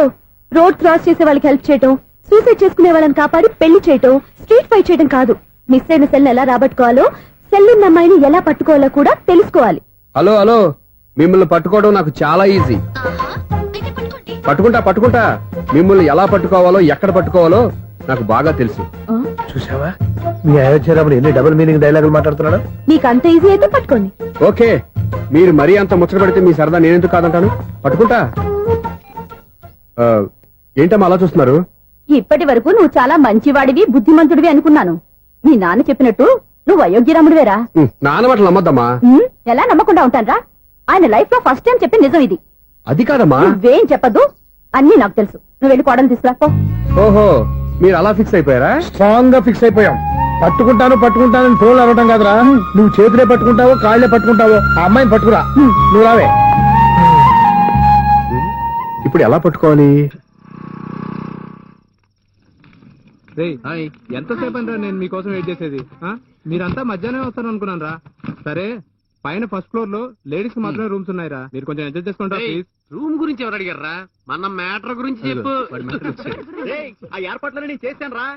రోడ్ క్రాస్ చేసే వాళ్ళకి హెల్ప్ చేయటం, సూసైడ్ చేసుకునే వాళ్ళని కాపాడి పెళ్లి చేయటం, స్ట్రీట్ ఫైట్ చేయడం కాదు. మిస్ అయిన సెల్ ఎలా రాబట్టుకోవాలో, సెల్ ఉన్న అమ్మాయిని ఎలా పట్టుకోవాలో కూడా తెలుసుకోవాలి. హలో హలో, మిమ్మల్ని పట్టుకోవడం నాకు చాలా ఈజీ. పట్టుకుంటా. మిమ్మల్ని ఎలా పట్టుకోవాలో ఎక్కడ పట్టుకోవాలో నాకు బాగా తెలుసు. చూసావా, మీ అయోధ్య రాముడు ఎన్ని డబుల్ మీనింగ్ డైలాగులు మాట్లాడుతున్నాడు. నీకు అంత ఈజీ అయితే పట్టుకోండి. ఓకే, మీరు మరీ అంత ముచ్చట పెడితే మీ సరదా నేనెందుకు కాదంటాను. పట్టుకుంటా. ఏంటమ్మా అలా చూస్తున్నారు? ఇప్పటి వరకు నువ్వు చాలా మంచివాడివి, బుద్ధిమంతుడివి అనుకున్నాను. మీ నాన్న చెప్పినట్టు నువ్వు అయోగ్యరాముడివేరా? నాన్న మాటలు నమ్మద్దమ్మా. ఎలా నమ్మకుండా ఉంటానరా? ఆయన లైఫ్ లో ఫస్ట్ టైం చెప్పి నిజం ఇది. అది కాదమ్మా. నువ్వేం చెప్పద్దు, అన్ని నాకు తెలుసు. నువ్వు వెళ్ళి కోడలు తీసుకురాపో. ఓహో, మీరు అలా ఫిక్స్ అయిపోయారా? స్ట్రాంగ్ గా ఫిక్స్ అయిపోయాం. పట్టుకుంటానని ఫోన్లు అడగటం కాదురా. నువ్వు చేతులే పట్టుకుంటావో కాళ్ళే పట్టుకుంటావో ఆ అమ్మాయిని పట్టుకురా. నువ్వు రావే. ఇప్పుడు ఎలా పట్టుకోవాలి? ఎంతసేపు అంటారా నేను మీకోసం వెయిట్ చేసేది? మీరంతా మధ్యాహ్నం వస్తారు అనుకున్నాను రా. సరే, పైన ఫస్ట్ ఫ్లోర్ లో లేడీస్ కి మాత్రమే రూమ్స్ ఉన్నాయిరా, మీరు కొంచెం అడ్జస్ట్ చేసుకుంటారా ప్లీజ్? రూమ్ గురించి ఎవరు అడిగారా? మన మ్యాటర్ గురించి చెప్పు. ఆ ఏర్పాట్లను నేను చేశాను రా.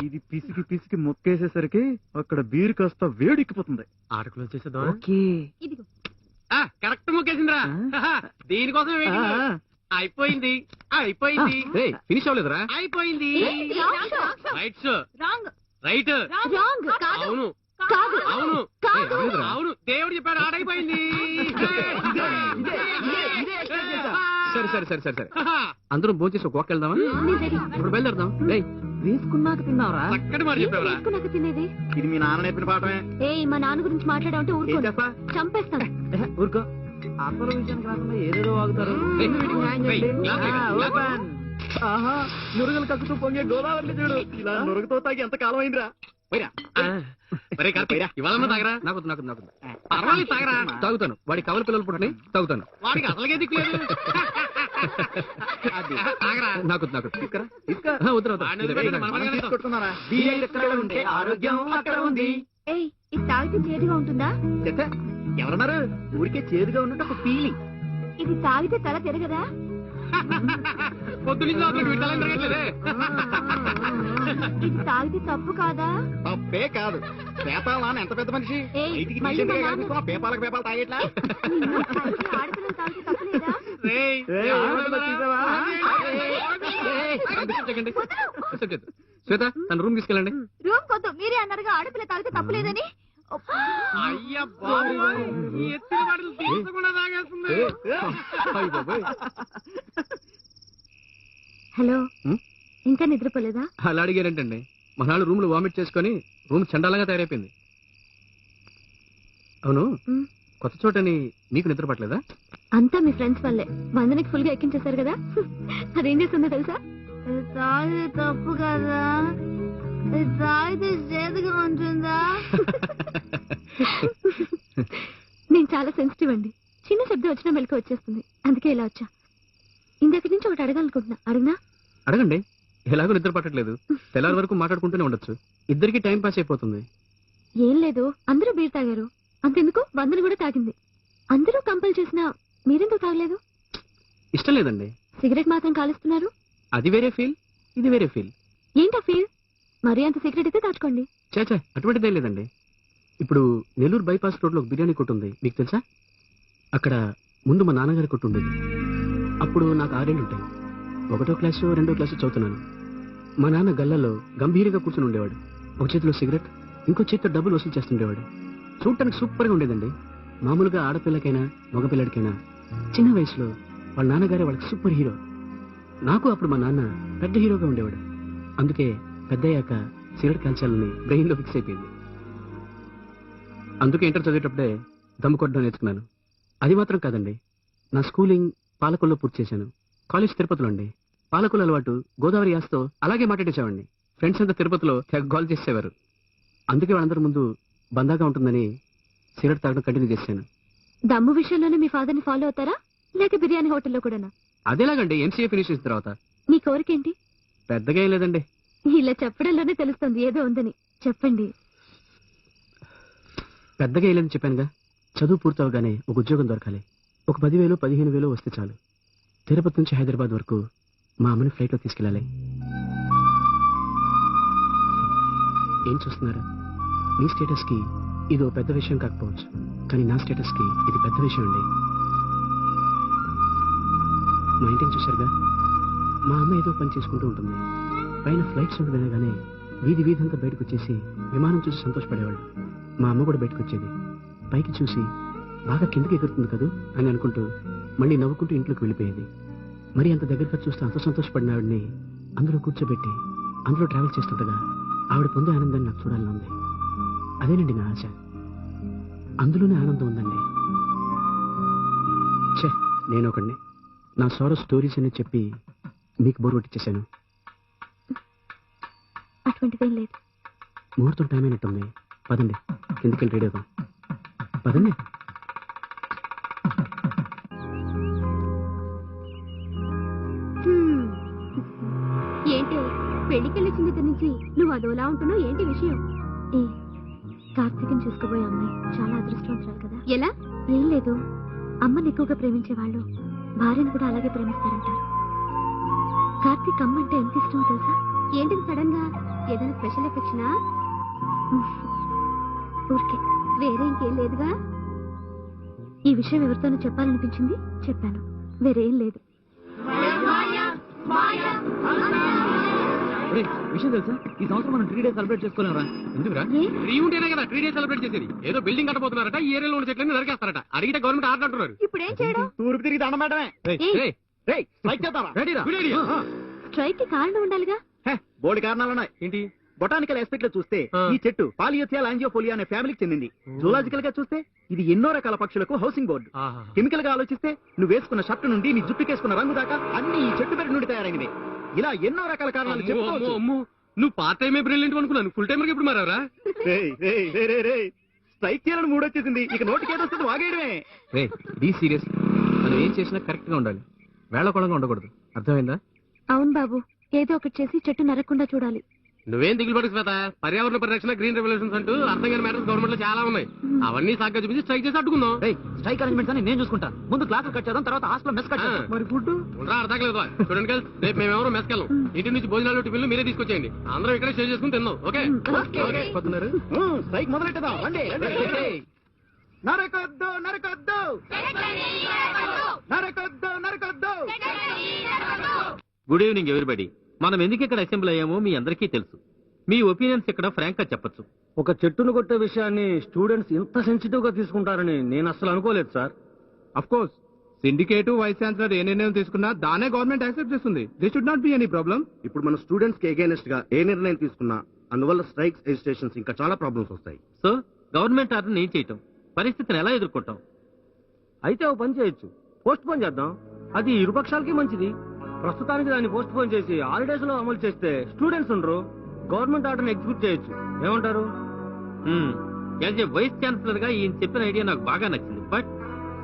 ఇది పిసికి మొక్కేసేసరికి అక్కడ బీరు కాస్త వేడెక్కిపోతుంది. ఆటకులు వచ్చేసేద్దాం. కరెక్ట్ మొక్కేసిందిరా. దీనికోసం అయిపోయింది. ఫినిష్ అవ్వలేదురా? అయిపోయింది. Right right. అవును అవును, దేవుడు చెప్పాడు ఆడైపోయింది. సరే అందరం భోంచేసి ఒక వాక్ వెళ్దామా? ఇప్పుడు బయలుదేరదాం. వేసుకున్నాక తిన్నావరా? చక్కటి మాట చెప్పావరా? తినేది ఇది మీ నాన్న నేర్పిన పాఠమే. మా నాన్న గురించి మాట్లాడాలంటే ఏం చెప్పా? చంపేస్తాను. ఊరుకో, అసలు విషయానికి రాకుండా ఏదేదో ఆగుతారు. నురుగులు కక్కుతూ పొంగే గోదావరి చూడు. ఇలా నురుగుతో తాగి ఎంత కాలం అయిందిరా. ఇవాళ తాగరా? నాకు నాకు నాకు పర్వాలేదు తాగరా. తాగుతాను. వాడి కవల పిల్లలు పుట్టినాయి, తాగుతాను. వాడికి అసలుగే దిక్కులేదు. నాకు నాకు ఆరోగ్యం అక్కడ ఉంది. ఏయ్, ఇది తాగితే చేదుగా ఉంటుందా? ఎవరన్నారు? ఊరికే చేదుగా ఉన్నట్టు ఒక ఫీలింగ్. ఇది తాగితే తల తిరగదా? పొద్దున్నే ఇది తాగితే తప్పు కాదా? తప్పే కాదు. పేపాల నాన్న ఎంత పెద్ద మనిషి. ఏయ్, బయటికి మళ్ళీ decent గా మా నాన్న- కనిపిస్తున్నా, పేపాలకు పేపాలు తాగేట్లా. ఆడపిల్లలు తాగితే తప్పులేదా? శ్వేత, తన రూమ్ తీసుకెళ్ళండి. రూమ్ కొద్దు, మీరే అన్నారుగా ఆడపిల్ల తాగితే తప్పులేదని. అయ్యా బాబు, ఈ ఎత్తుల వాటిని తీర్చకుండా తాగేస్తుంది. అయ్ బాబోయ్. హలో, హ్మ్? ఇంకా నిద్రపోలేదా? అలా అడిగారేంటండి? మనాళ్ళు రూమ్ లో వామిట్ చేసుకుని రూమ్ చండాలంగా తయారైపోయింది. అవును, హ్మ్. కొత్త చోటని మీకు నిద్ర పట్టలేదా? అంతా మీ ఫ్రెండ్స్ వల్లే. వందనకి ఫుల్ గా ఎక్కించేశారు కదా. అదేం చేస్తుందో తెలుసా? తాగితే తప్పు కదా, తాగితే చేదుగా ఉంటుందా? నేను చాలా సెన్సిటివ్ అండి. చిన్న శబ్దం వచ్చినా మెలకు వచ్చేస్తుంది. అందుకే ఇలా వచ్చా. ఇందక్కడి నుంచి ఒకటి అడగాలనుకుంటున్నా. అడిగినా? అడగండి. ఎలాగో నిద్ర పట్టట్లేదు. తెల్లారి వరకు మాట్లాడుకుంటూనే ఉండొచ్చు. ఇద్దరికి టైం పాస్ అయిపోతుంది. ఏం లేదు, అందరూ బీర్ తాగారు. అంతెందుకు, వందన కూడా తాగింది. అందరూ కంపల్ చేసినా మీరెందుకు తాగలేదు? ఇష్టం లేదండి. సిగరెట్ మాత్రం కాలుస్తున్నారు. అది వేరే ఫీల్, ఇది వేరే ఫీల్. ఏంటా ఫీల్? మరీ అంత సిగరెట్ అయితే దాచుకోండి. చాచా, అటువంటిదేం లేదండి. ఇప్పుడు నెల్లూరు బైపాస్ రోడ్ లో బిర్యానీ కొట్టు ఉంది, మీకు తెలుసా? అక్కడ ముందు మా నాన్నగారి కొట్టు ఉండేది. అప్పుడు నాకు 6 ఏళ్ళు ఉంటాయి. 1వ క్లాసు 2వ క్లాసు చదువుతున్నాను. మా నాన్న గల్లలో గంభీరంగా కూర్చుని ఉండేవాడు. ఒక చేతిలో సిగరెట్, ఇంకో చేతితో డబ్బులు వసూలు చేస్తుండేవాడు. చూడటానికి సూపర్ గా ఉండేదండి. మామూలుగా ఆడపిల్లకైనా మగపిల్లడికైనా చిన్న వయసులో వాళ్ళ నాన్నగారే వాళ్ళకి సూపర్ హీరో. నాకు అప్పుడు మా నాన్న పెద్ద హీరోగా ఉండేవాడు. అందుకే పెద్దయ్యాక సిగరెట్ కాల్చాలని బ్రెయిన్ లో ఫిక్స్ అయిపోయింది. అందుకే ఇంటర్ చదివేటప్పుడే దమ్ము కొట్టడం నేర్చుకున్నాను. అది మాత్రం కాదండి, నా స్కూలింగ్ పాలకొల్లో పూర్తి చేశాను. కాలేజ్ తిరుపతిలో అండి. పాలకొల్లు అలవాటు గోదావరి యాసతో అలాగే మాట్లాడేసేవాడిని. ఫ్రెండ్స్ అంతా తిరుపతిలో గోల్ చేసేవారు. అందుకే వాళ్ళందరి ముందు బందాగా ఉంటుందని సిగరెట్ తాగడం కంటిన్యూ చేశాను. దమ్ము విషయంలోనే మీ ఫాదర్ ని ఫాలో అవుతారా, లేక బిర్యానీ హోటల్లో కూడానా? అదేలాగండి, ఎంసీఏ ఫినిష్ చేసిన తర్వాత. మీ కోరికేంటి? పెద్దగా ఏం లేదండి. ఇలా చెప్పడంలోనే తెలుస్తుంది ఏదో ఉందని. చెప్పండి. పెద్దగా ఏం లేదని చెప్పానుగా. చదువు పూర్తవగానే ఒక ఉద్యోగం దొరకాలి. ఒక 10,000 15,000 వస్తే చాలు. తిరుపతి నుంచి హైదరాబాద్ వరకు మా అమ్మని ఫ్లైట్ లో తీసుకెళ్ళాలి. ఏం చూస్తున్నారు? మీ స్టేటస్ కి ఇది ఓ పెద్ద విషయం కాకపోవచ్చు, కానీ నా స్టేటస్ కి ఇది పెద్ద విషయం అండి. మా ఇంటిని చూశారుగా, మా అమ్మ ఏదో పని చేసుకుంటూ ఉంటుంది. పైన ఫ్లైట్ సౌండ్ వినగానే వీధి వీధంతా బయటకు వచ్చేసి విమానం చూసి సంతోషపడేవాళ్ళు. మా అమ్మ కూడా బయటకు వచ్చేది. పైకి చూసి బాగా కిందకి ఎగురుతుంది కదూ అని అనుకుంటూ మళ్ళీ నవ్వుకుంటూ ఇంట్లోకి వెళ్ళిపోయేది. మరి అంత దగ్గరగా చూస్తే అంత సంతోషపడిన ఆవిడ్ని అందులో కూర్చోబెట్టి అందులో ట్రావెల్ చేస్తుండగా ఆవిడ పొందే ఆనందాన్ని నాకు చూడాలని ఉంది. అదేనండి నా ఆశ. అందులోనే ఆనందం ఉందండి. ఛే, నేను ఒకడిని నా సారో స్టోరీస్ అని చెప్పి మీకు బోర్ కొట్టించేశాను. అటువంటిదేం లేదు. ముహూర్తం టైం అయినట్టుంది. పదండి, కిందకి వెళ్ళి రెడీ అవుదాం. పదండి. ఏంటి పెళ్లికెళ్ళిన దగ్గర నుంచి నువ్వు అదోలా ఉంటున్నావు? ఏంటి విషయం? ఏ, కార్తీకం చూసుకోబోయే అమ్మాయి చాలా అదృష్టవంతురాలు కదా. ఎలా? ఏం లేదు, అమ్మని ఎక్కువగా ప్రేమించే వాళ్ళు భార్యను కూడా అలాగే ప్రేమిస్తారంటారు. కార్తీక్ అమ్మ అంటే ఎంత ఇష్టమో తెలుసా? ఏంటిది సడన్ గా? ఏదైనా స్పెషల్ ఎఫెక్షనా? ఊరికే, వేరే ఇంకేం లేదుగా. ఈ విషయం ఎవరితోనూ చెప్పాలనిపించింది, చెప్పాను. వేరేం లేదు. విషయం తెలుసా? ఈ సంవత్సరం మనం 3 days సెలబ్రేట్ చేసుకోలేమరా? ఎందుకురా? ఏ? ఫ్రీ ఉంటేనే కదా 3 days సెలబ్రేట్ చేసేది. ఏదో బిల్డింగ్ కట్టబోతున్నారట, ఈ ఏరియాలో ఉన్న చెట్లన్నీ నరికేస్తారట. అడిగితే గవర్నమెంట్ ఆర్డర్ అంటున్నారు. ఇప్పుడేం చేయడం? తూర్పు తిరిగి దండం పెట్టడమే. స్ట్రైక్ కి కారణం ఉండాలిగా. బోర్డు కారణాలున్నాయి. ఏంటి? బొటానికల్ ఆస్పెక్ట్ లో చూస్తే ఈ చెట్టు పాలియోథియా లాంజియోఫోలియా అనే ఫ్యామిలీకి చెందింది. జూలాజికల్ గా చూస్తే ఇది ఎన్నో రకాల పక్షులకు హౌసింగ్ బోర్డు. కెమికల్ గా ఆలోచిస్తే నువ్వు వేసుకున్న షర్ట్ నుండి నీ జుట్టుకేసుకున్న రంగు దాకా అన్ని ఈ చెట్టు పెరటి నుండి తయారైనవి. ఇలా ఎన్నో రకాల కారణాలు చెప్పుకోవచ్చు. నువ్వు పార్ట్ టైమే బ్రిలియంట్ అనుకున్నాను, ఫుల్ టైమర్ ఎప్పుడు మారావరా? స్ట్రైక్ చేయాలని మూడు వచ్చేసింది, ఇక నోటికి ఏదో వస్తుంది వాగేయడమే. రే బీ సీరియస్, మనం ఏం చేసినా కరెక్ట్ గా ఉండాలి, వేళకోళంగా ఉండకూడదు, అర్థమైందా? అవును బాబు, ఏదో ఒకటి చేసి చెట్టు నరకకుండా చూడాలి. నువ్వేం దిగులు పడకు శ్వేత, పర్యావరణ పరిరక్షణ, గ్రీన్ రెవల్యూషన్స్ అంటూ అర్థం కాని మ్యాటర్స్ గవర్నమెంట్ లో చాలా ఉన్నాయి. అవన్నీ సాగ్గా చూపించి స్ట్రైక్ చేసి అడ్డుకుందాం. స్ట్రైక్ అరేంజ్మెంట్స్ అని నేను చూసుకుంటా. ముందు క్లాసులు కట్ చేద్దాం, తర్వాత హాస్టల్ మెస్ కట్ చేద్దాం. మరి ఫుడ్ ఉండరా అర్థం లేదు. చూడండి గర్ల్స్, రేపు మేమెవరో మెస్కి వెళ్ళాం. ఇంటి నుంచి భోజనాలు టిఫిన్లు మీరే తీసుకొచ్చేయండి, అందరం ఇక్కడే షేర్ చేసుకుని తిందాం. ఓకే? పోతున్నారు. స్ట్రైక్ మొదలెట్టదాం, రండి. నరకొద్దు నరకొద్దు నరకొద్దు నరకొద్దు. Good evening everybody. మనం ఎందుకు ఇక్కడ అసెంబ్లీ అయ్యామో మీ అందరికీ తెలుసు. మీ ఒపీనియన్స్ ఇక్కడ ఫ్రాంక్ గా చెప్పొచ్చు. ఒక చెట్టును కొట్టే విషయాన్ని స్టూడెంట్స్ ఇంత సెన్సిటివ్ గా తీసుకుంటారని నేను అసలు అనుకోలేదు sir. Of course syndicate vice chancellor ఏ నిర్ణయం తీసుకున్నా దానే గవర్నమెంట్ యాక్సెప్ట్ చేస్తుంది. This should not be any problem. ఇప్పుడు మన స్టూడెంట్స్ కి అగైనెస్ట్ గా ఏ నిర్ణయం తీసుకున్నా అందువల్ల స్ట్రైక్స్, ఎజిటేషన్స్ ఇంకా చాలా ప్రాబ్లమ్స్ వస్తాయి. సో గవర్నమెంట్ ఆర్డర్ ఏం చేయటం, పరిస్థితిని ఎలా ఎదుర్కొంటాం? అయితే ఓ పని చేయొచ్చు, పోస్ట్ పోన్ చేద్దాం. అది ఇరుపక్షాలకి మంచిది. ప్రస్తుతానికి దాన్ని పోస్ట్ పోన్ చేసి హాలిడేస్ లో అమలు చేస్తే స్టూడెంట్స్ ఉండరు, గవర్నమెంట్ ఆర్డర్ ఎగ్జిక్యూట్ చేయొచ్చు. ఏమంటారు? యాజ్ ఏ వైస్ ఛాన్సలర్ గా ఈయన చెప్పిన ఐడియా నాకు బాగా నచ్చింది. బట్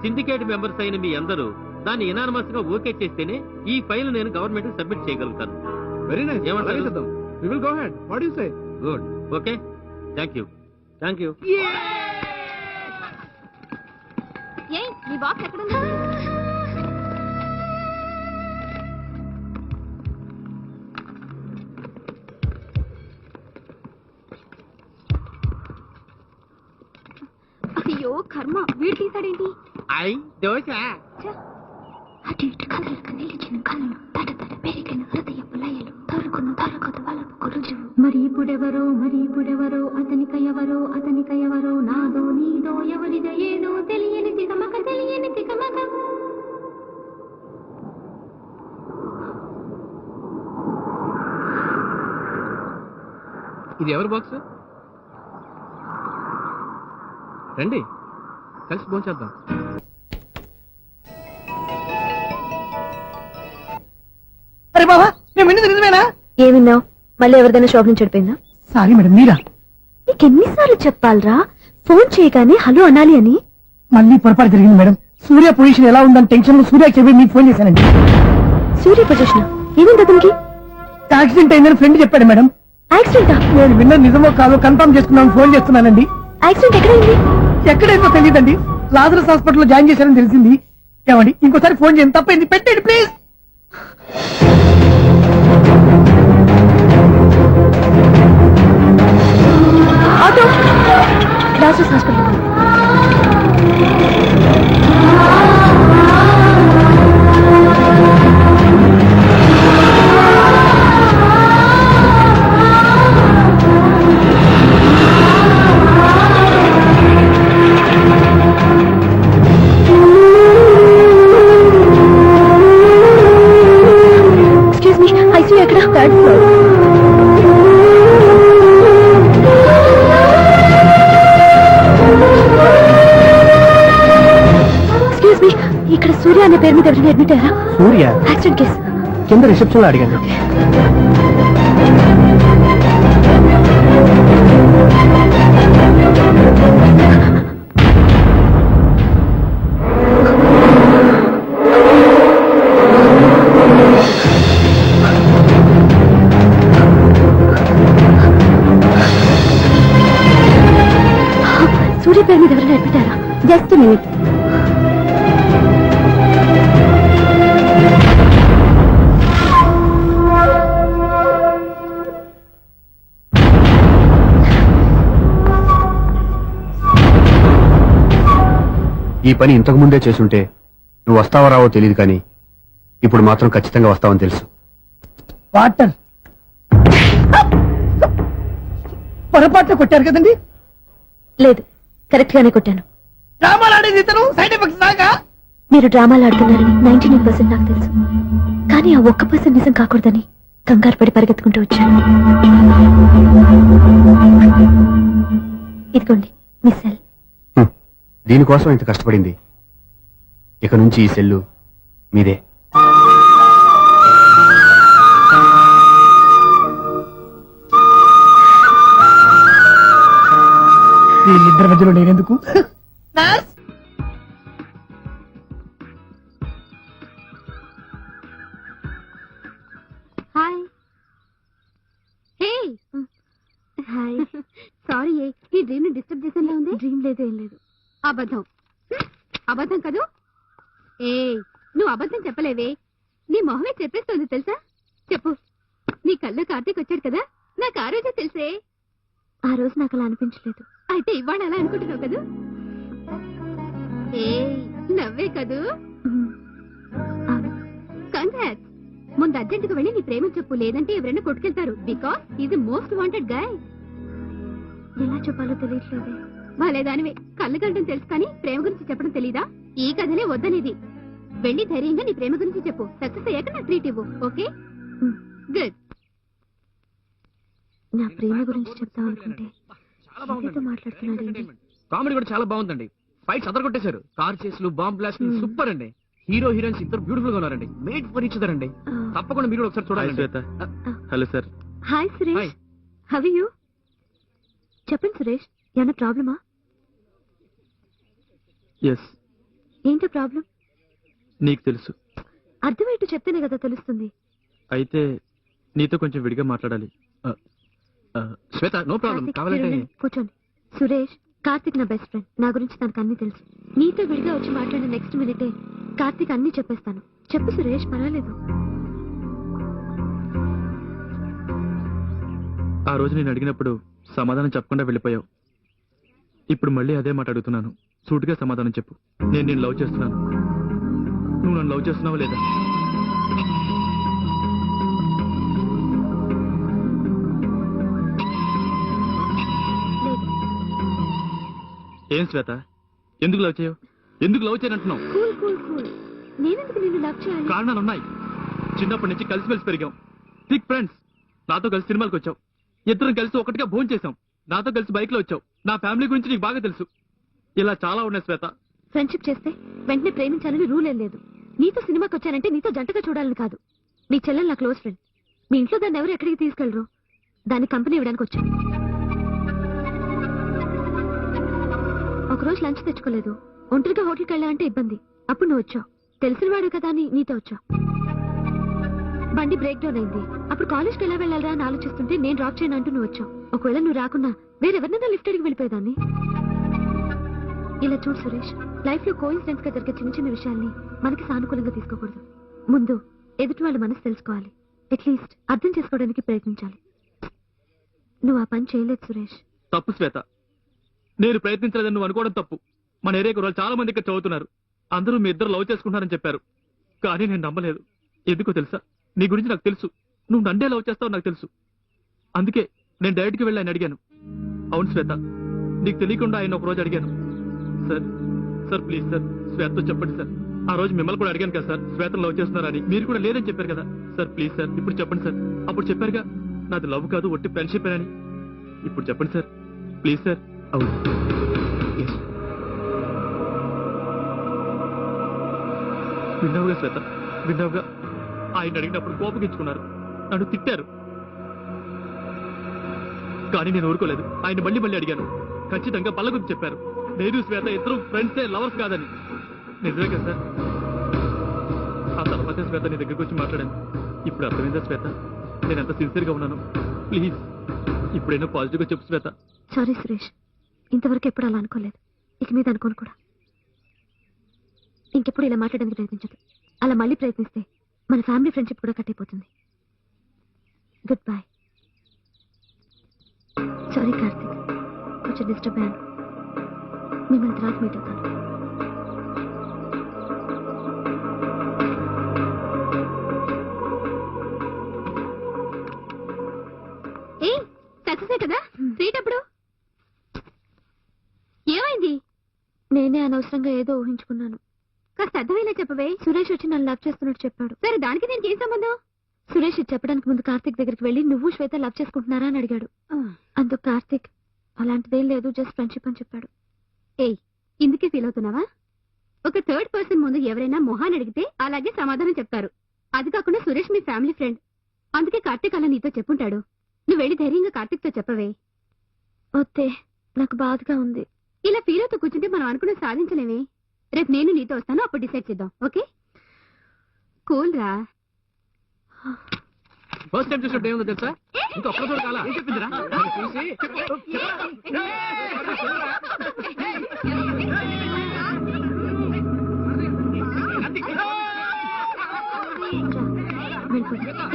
సిండికేట్ మెంబర్స్ అయిన మీ అందరూ దాన్ని ఎనానమస్ గా ఓకే చేస్తేనే ఈ ఫైల్ నేను గవర్నమెంట్ కి సబ్మిట్ చేయగలుగుతాను. Very nice. ఏమంటారు? We will go ahead. What do you say? Good. Okay, thank you. Thank you. ఏయ్, నీ బాక్స్ ఎక్కడుంది? అయ్యో కర్మ, వీడు తీసాడేంటి? ఐ దోశ. అటు ఇటు కదలక నిలిచిన కళ్ళు, తడ తడ పెరిగిన హృదయపు లయలు, తరుకును తరగదు వలపు కొలుజు. మరి ఇప్పుడెవరో అతనికయవరో నాదో నీదో ఎవరిదో ఏదో తెలియని తికమక. ఇది ఎవరి బాక్స్? రండి కలిసి భోంచేద్దాం. అరే బాబా, మేము విన్నది నిజమేనా? ఏమిన్నావు? మళ్ళీ ఎవరిదైనా షాప్ నుంచి చెడిపోయిందా? సారీ మేడం, మీరా? నీకెన్నిసార్లు చెప్పాలరా ఫోన్ చేయగానే హలో అనాలి అని? మళ్ళీ పొరపాటు జరిగింది మేడం. సూర్య పొజిషన్ ఎలా ఉందని టెన్షన్ లో సూర్య చెప్పి మీకు ఫోన్ చేశానండి. సూర్య పొజిషన్ ఏమైంది అతనికి? యాక్సిడెంట్ అయిందని ఫ్రెండ్ చెప్పాడు మేడం. యాక్సిడెంటా? నేను విన్నది నిజమో కాదో కన్ఫర్మ్ చేసుకున్నాను, ఫోన్ చేస్తున్నానండి. యాక్సిడెంట్ ఎక్కడైంది? ఎక్కడైందో తెలియదండి, లాజరస్ హాస్పిటల్లో జాయిన్ చేశారని తెలిసింది. ఏమండి ఇంకోసారి ఫోన్ చేయండి, తప్పైంది, పెట్టండి please. Auto Lazarus hospital. Excuse me, ICU ఎక్కడ? Third floor. ఇక్కడ సూర్య అనే పేరు మీద ఎవరైనా అడ్మిట్ అయ్యారా? సూర్య యాక్సిడెంట్ కేసు కింద రిసెప్షన్ లో అడిగాను. సూర్య పేరు మీద ఎవరైనా అడ్మిట్ అయ్యారా? Just minute. ఈ పని ఇంతకు ముందే చేసుంటే నువ్వు వస్తావో రావో తెలియదు, కానీ ఇప్పుడు మాత్రం ఖచ్చితంగా వస్తావని తెలుసు. వాటర్ పొరపాట్లు కొట్టారు కదండి? లేదు, కరెక్ట్ గానే కొట్టాను. డ్రామాలు ఆడేది ఇతను, సైడ్ ఎఫెక్ట్స్ దాకా. మీరు డ్రామాలు ఆడుతున్నారని 99% నాకు తెలుసు, కానీ ఆ 1% నిజం కాకూడదని కంగారు పడి పరిగెత్తుకుంటూ వచ్చాను. ఇదిగోండి మీ సెల్. దీనికోసం ఇంత కష్టపడింది. ఇక నుంచి ఈ సెల్లు మీదే. వీళ్ళిద్దరి మధ్యలో నేనెందుకు? హాయ్ హే హాయ్ సారీ ఈ డ్రీమ్ ని డిస్టర్బ్ చేసేలా ఉంది. డ్రీమ్ లేదు ఏం లేదు. అబద్ధం అబద్ధం కదూ. ఏ నువ్వు అబద్ధం చెప్పలేవే, నీ మొహమే చెప్పేస్తుంది తెలుసా. చెప్పు, నీ కళ్ళు కార్తీక్ వచ్చాడు కదా, నాకు ఆ రోజే తెలుసే. ఆ రోజు నాకు అలా అనిపించలేదు. అయితే ఇవాళ అలా అనుకుంటున్నావు కదూ. ఏ నవ్వే కదూ. కంగ్రాట్స్. ముందు అర్జెంట్ గా వెళ్ళి నీ ప్రేమ చెప్పు, లేదంటే ఎవరైనా కొట్టుకెళ్తారు. Because is most wanted guy. ఎలా చెప్పాలో తెలియట్లేదే. బాలేదానివే, కళ్ళు కంటం తెలుసు కానీ ప్రేమ గురించి చెప్పడం తెలీదా. ఈ కథనే వద్దనేది. వెళ్ళి ధైర్యంగా నీ ప్రేమ గురించి చెప్పు. సక్సెస్ అయ్యాక నా ట్రీట్ ఇవ్వు. Okay good. నా ప్రేమ గురించి చెప్తాం అనుకుంటే మాట్లాడుతున్నాడు. కామెడీ కూడా చాలా బాగుందండి. ఫైట్స్ అదర్ కొట్టేశారు. కార్ చేసులు, బాంబ్ బ్లాస్ట్ సూపర్ అండి. హీరో హీరోయిన్స్ ఇద్దరు బ్యూటిఫుల్ గా ఉన్నారండి. మేడ్ ఫర్ ఈచ్ అదర్ అండి. తప్పకుండా మీరు ఒకసారి చూడాలి. Hello sir. Hi Suresh, how are you? చెప్పండి సురేష్, ఏమైనా ప్రాబ్లమా? ఎస్, ఏంటో ప్రాబ్లం? నీకు తెలుసు. అర్థమేంటో చెప్తేనే కదా తెలుస్తుంది. అయితే నీతో కొంచెం విడిగా మాట్లాడాలి. శ్వేత, నో ప్రాబ్లం. కార్తీక్, కావాలంటే మీరు ఉండండి, కూర్చోండి. సురేష్, కార్తీక్ నా బెస్ట్ ఫ్రెండ్. నా గురించి తనకు అన్ని తెలుసు. నీతో విడిగా వచ్చి మాట్లాడిన నెక్స్ట్ మినిటే కార్తీక్ అన్ని చెప్పేస్తాను. చెప్పు సురేష్, పర్వాలేదు. ఆ రోజు నేను అడిగినప్పుడు సమాధానం చెప్పకుండా వెళ్ళిపోయావు. ఇప్పుడు మళ్ళీ అదే మాట అడుగుతున్నాను. సూటిగా సమాధానం చెప్పు. నేను నేను లవ్ చేస్తున్నాను. నువ్వు నన్ను లవ్ చేస్తున్నావా లేదా? లేదు. ఏం శ్వేత, ఎందుకు లవ్ చేయవు? ఎందుకు లవ్ చేయనంటున్నావు? Cool cool cool. నేనెందుకు నిన్ను లవ్ చేయాలి? కారణాలున్నాయి. చిన్నప్పటి నుంచి కలిసిమెలిసి పెరిగాం. Thick friends. నాతో కలిసి సినిమాలకు వచ్చావు. ఇద్దరం కలిసి ఒకటిగా భోజనం చేశాం. నాతో కలిసి బైక్ లో వచ్చావు. నా ఫ్యామిలీ గురించి నీకు బాగా తెలుసు. ఇలా చాలా ఉన్నాయి శ్వేత. ఫ్రెండ్షిప్ చేస్తే వెంటనే ప్రేమించాలని రూల్ ఏం లేదు. నీతో సినిమాకి వచ్చానంటే నీతో జంటగా చూడాలని కాదు. నీ చెల్లెలు నా క్లోజ్ ఫ్రెండ్. మీ ఇంట్లో దాన్ని ఎవరు ఎక్కడికి తీసుకెళ్లరు. దాన్ని కంపెనీ ఇవ్వడానికి వచ్చాను. ఒకరోజు లంచ్ తెచ్చుకోలేదు. ఒంటరిగా హోటల్కి వెళ్ళాలంటే ఇబ్బంది. అప్పుడు నువ్వు వచ్చావు. తెలిసిన వాడు కదా అని నీతో వచ్చావు. బండి బ్రేక్ డౌన్ అయింది. అప్పుడు కాలేజ్కి ఎలా వెళ్ళాలరా అని ఆలోచిస్తుంటే నేను డ్రాప్ చేయను అంటూ నువ్వు వచ్చావు. ఒకవేళ నువ్వు రాకున్నా వేరెవరినైనా లిఫ్ట్ అడిగి వెళ్ళిపోయేదాన్ని. ఇలా చూడు సురేష్, లైఫ్ లో కోఇన్సిడెన్స్ గా జరిగే చిన్న చిన్న విషయాల్ని మనకి సానుకూలంగా తీసుకోకూడదు. ముందు ఎదుటి వాళ్ళ మనసు తెలుసుకోవాలి. అట్లీస్ట్ అర్థం చేసుకోవడానికి ప్రయత్నించాలి. నువ్వు ఆ పని చేయలేదు సురేష్. తప్పు శ్వేత. నేను ప్రయత్నించలేదని నువ్వు అనుకోవడం తప్పు. మన ఏరియా కుర్రాళ్ళు చాలా మంది ఇక్కడ చదువుతున్నారు. అందరూ మీ ఇద్దరు లవ్ చేసుకుంటున్నారని చెప్పారు. కానీ నేను నమ్మలేదు. ఎందుకో తెలుసా? నీ గురించి నాకు తెలుసు. నువ్వు నన్నే లవ్ చేస్తావు నాకు తెలుసు. అందుకే నేను డైరెక్ట్ కి వెళ్ళి ఆయన అడిగాను. అవును శ్వేత, నీకు తెలియకుండా ఆయన ఒక రోజు అడిగాను. సార్ సార్ ప్లీజ్ సార్, శ్వేతతో చెప్పండి సార్. ఆ రోజు మిమ్మల్ని కూడా అడిగాను కదా సార్, శ్వేతను లవ్ చేస్తున్నారని. మీరు కూడా లేదని చెప్పారు కదా సార్. ప్లీజ్ సార్ ఇప్పుడు చెప్పండి సార్. అప్పుడు చెప్పారుగా నాది లవ్ కాదు, ఒట్టి ఫ్రెండ్షిప్ అని. ఇప్పుడు చెప్పండి సార్ ప్లీజ్ సార్. అవును. విన్నావుగా శ్వేత, విన్నావుగా. ఆయన అడిగినప్పుడు కోపగించుకున్నారు, నన్ను తిట్టారు. కానీ నేను ఊరుకోలేదు. ఆయన మళ్ళీ మళ్ళీ అడిగాను. ఖచ్చితంగా పళ్ళ గురించి చెప్పారు. నేను శ్వేత ఇద్దరు ఫ్రెండ్సే, లవర్స్ కాదని. నిజమే కదా సార్? ఆ తర్వాత శ్వేత నీ దగ్గరికి వచ్చి మాట్లాడాను. ఇప్పుడు అర్థమైందా శ్వేత నేను ఎంత సిన్సియర్ గా ఉన్నాను? ప్లీజ్ ఇప్పుడైనా పాజిటివ్ గా చెప్పు శ్వేత. సారీ సురేష్, ఇంతవరకు ఎప్పుడు అలా అనుకోలేదు. ఇక మీద అనుకోను కూడా. ఇంకెప్పుడు ఇలా మాట్లాడడానికి ప్రయత్నించదు. అలా మళ్ళీ ప్రయత్నిస్తే మన ఫ్యామిలీ ఫ్రెండ్షిప్ కూడా కట్ అయిపోతుంది. Good bye. సారీ కార్తీక్, కొంచెం డిస్టర్బ్ అయ్యాను. మిమ్మల్ని తర్వాత మీట్ అవుతాను. ఏ సక్సెస్ కదా ట్రీట్. అప్పుడు ఏమైంది? నేనే అనవసరంగా ఏదో ఊహించుకున్నాను. కాస్త అర్థమైనా చెప్పవే. సురేష్ వచ్చి నన్ను లవ్ చేస్తున్నట్టు చెప్పాడు. సరే దానికి నేను ఏం సంబంధం? సురేష్ ఇది చెప్పడానికి ముందు కార్తీక్ దగ్గరికి వెళ్ళి నువ్వు శ్వేత లవ్ చేసుకుంటున్నారా అని అడిగాడు. అందుకు కార్తీక్ అలాంటిదేం లేదు, జస్ట్ ఫ్రెండ్షిప్ అని చెప్పాడు. ఏయ్, ఇందుకే ఫీల్ అవుతున్నావా? ఒక థర్డ్ పర్సన్ ముందు ఎవరైనా మొహాన్ని అడిగితే అలాగే సమాధానం చెప్తారు. అది కాకుండా సురేష్ మీ ఫ్యామిలీ ఫ్రెండ్. అందుకే కార్తీక్ అలా నీతో చెప్పుంటాడు. నువ్వు వెళ్ళి ధైర్యంగా కార్తీక్ తో చెప్పవే. వద్దే, నాకు బాధగా ఉంది. ఇలా ఫీల్ అవుతూ కూర్చుంటే మనం అనుకున్న సాధించలేమే. రేపు నేను నీతో వస్తాను, అప్పుడు డిసైడ్ చేద్దాం. ఓకే, కూల్ రా. ఫస్ట్ టైం చూసినప్పుడు ఏముందో తెలుసా? ఇంకా ఒక్క చోట కాలా చెప్పిందిరా చూసి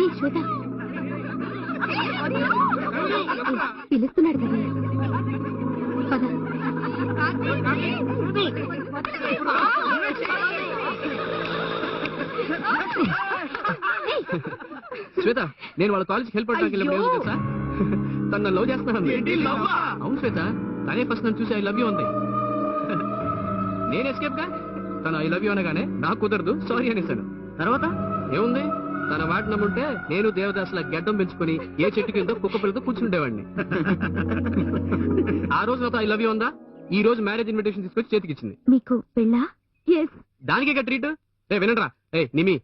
ఏ శ్వేత, పిలుస్తున్నాడు కదా, పద. శ్వేత, నేను వాళ్ళ కాలేజ్కి హెల్ప్ అవడానికి వెళ్ళినప్పుడు ఏముందో తెలుసా? తను నన్ను లవ్ చేస్తున్నాను. అవును శ్వేత, తనే ఫస్ట్ నన్ను చూసి ఐ లవ్ యూ అంది. నేను ఎస్కేప్ గా తను ఐ లవ్ యూ అనగానే నాకు కుదరదు, సారీ అనేసాను. తర్వాత ఏముంది, తన మాట నమ్ముంటే నేను దేవదాసుల గడ్డం పెంచుకొని ఏ చెట్టు కింద కుక్క పిల్లతో కూర్చుండేవాడిని. ఆ రోజు నాతో ఐ లవ్ యూ ఉందా, ఈ రోజు మ్యారేజ్ ఇన్విటేషన్ తీసుకొచ్చి చేతికి ఇచ్చింది. మీకు పెళ్ళా? ఎస్. దానికే ట్రీట్. వినరా, నిమి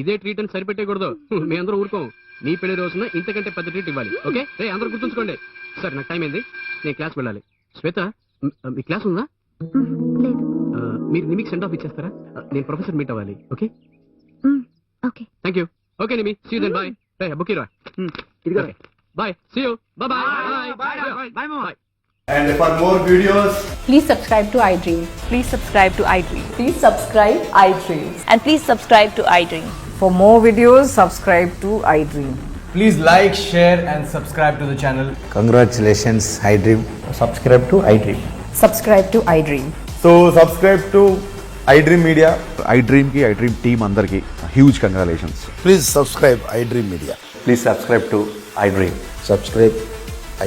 ఇదే ట్రీట్ అని సరిపెట్టేకూడదు. మీ అందరూ ఊరుకోము. నీ పెళ్లి రోజున ఇంతకంటే పెద్ద ట్రీట్ ఇవ్వాలి. ఓకే, అందరూ గుర్తుంచుకోండి. సరే, నాకు టైం అయింది, నేను క్లాస్ వెళ్ళాలి. శ్వేత, మీ క్లాస్ ఉందా? లేదు. మీరు నిమికి సెండ్ ఆఫ్ ఇచ్చేస్తారా? నేను ప్రొఫెసర్ మీట్ అవ్వాలి. Okay, okay. Thank you. Okay Nimi, see you then. Bye. Book ఇరా. Bye, see you. Bye bye bye bye. And for more videos, Please subscribe to iDream. Please subscribe to iDream. Please subscribe iDream. And please subscribe to iDream. For more videos, subscribe to iDream. please like, share and subscribe to the channel. Congratulations, iDream. Subscribe to iDream. Subscribe to iDream. So subscribe to iDream Media. iDream ki iDream team andarki huge congratulations. Please subscribe iDream Media. Please subscribe to iDream. Subscribe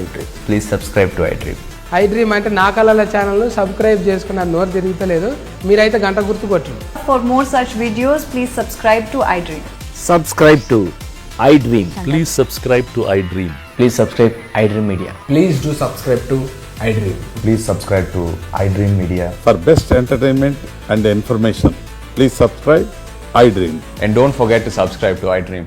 iDream. Please subscribe to iDream. iDream అంటే నా కళల channel subscribe చేసుకున్న నోరు తిరుగుతలేదు. మీరైతే గంట గుర్తు కొట్టండి. For more such videos, please subscribe to iDream. Subscribe to iDream. Please subscribe to iDream. Please subscribe iDream Media. Please do subscribe to iDream. Please subscribe to iDream Media. For best entertainment and information, please subscribe iDream. And don't forget to subscribe to iDream.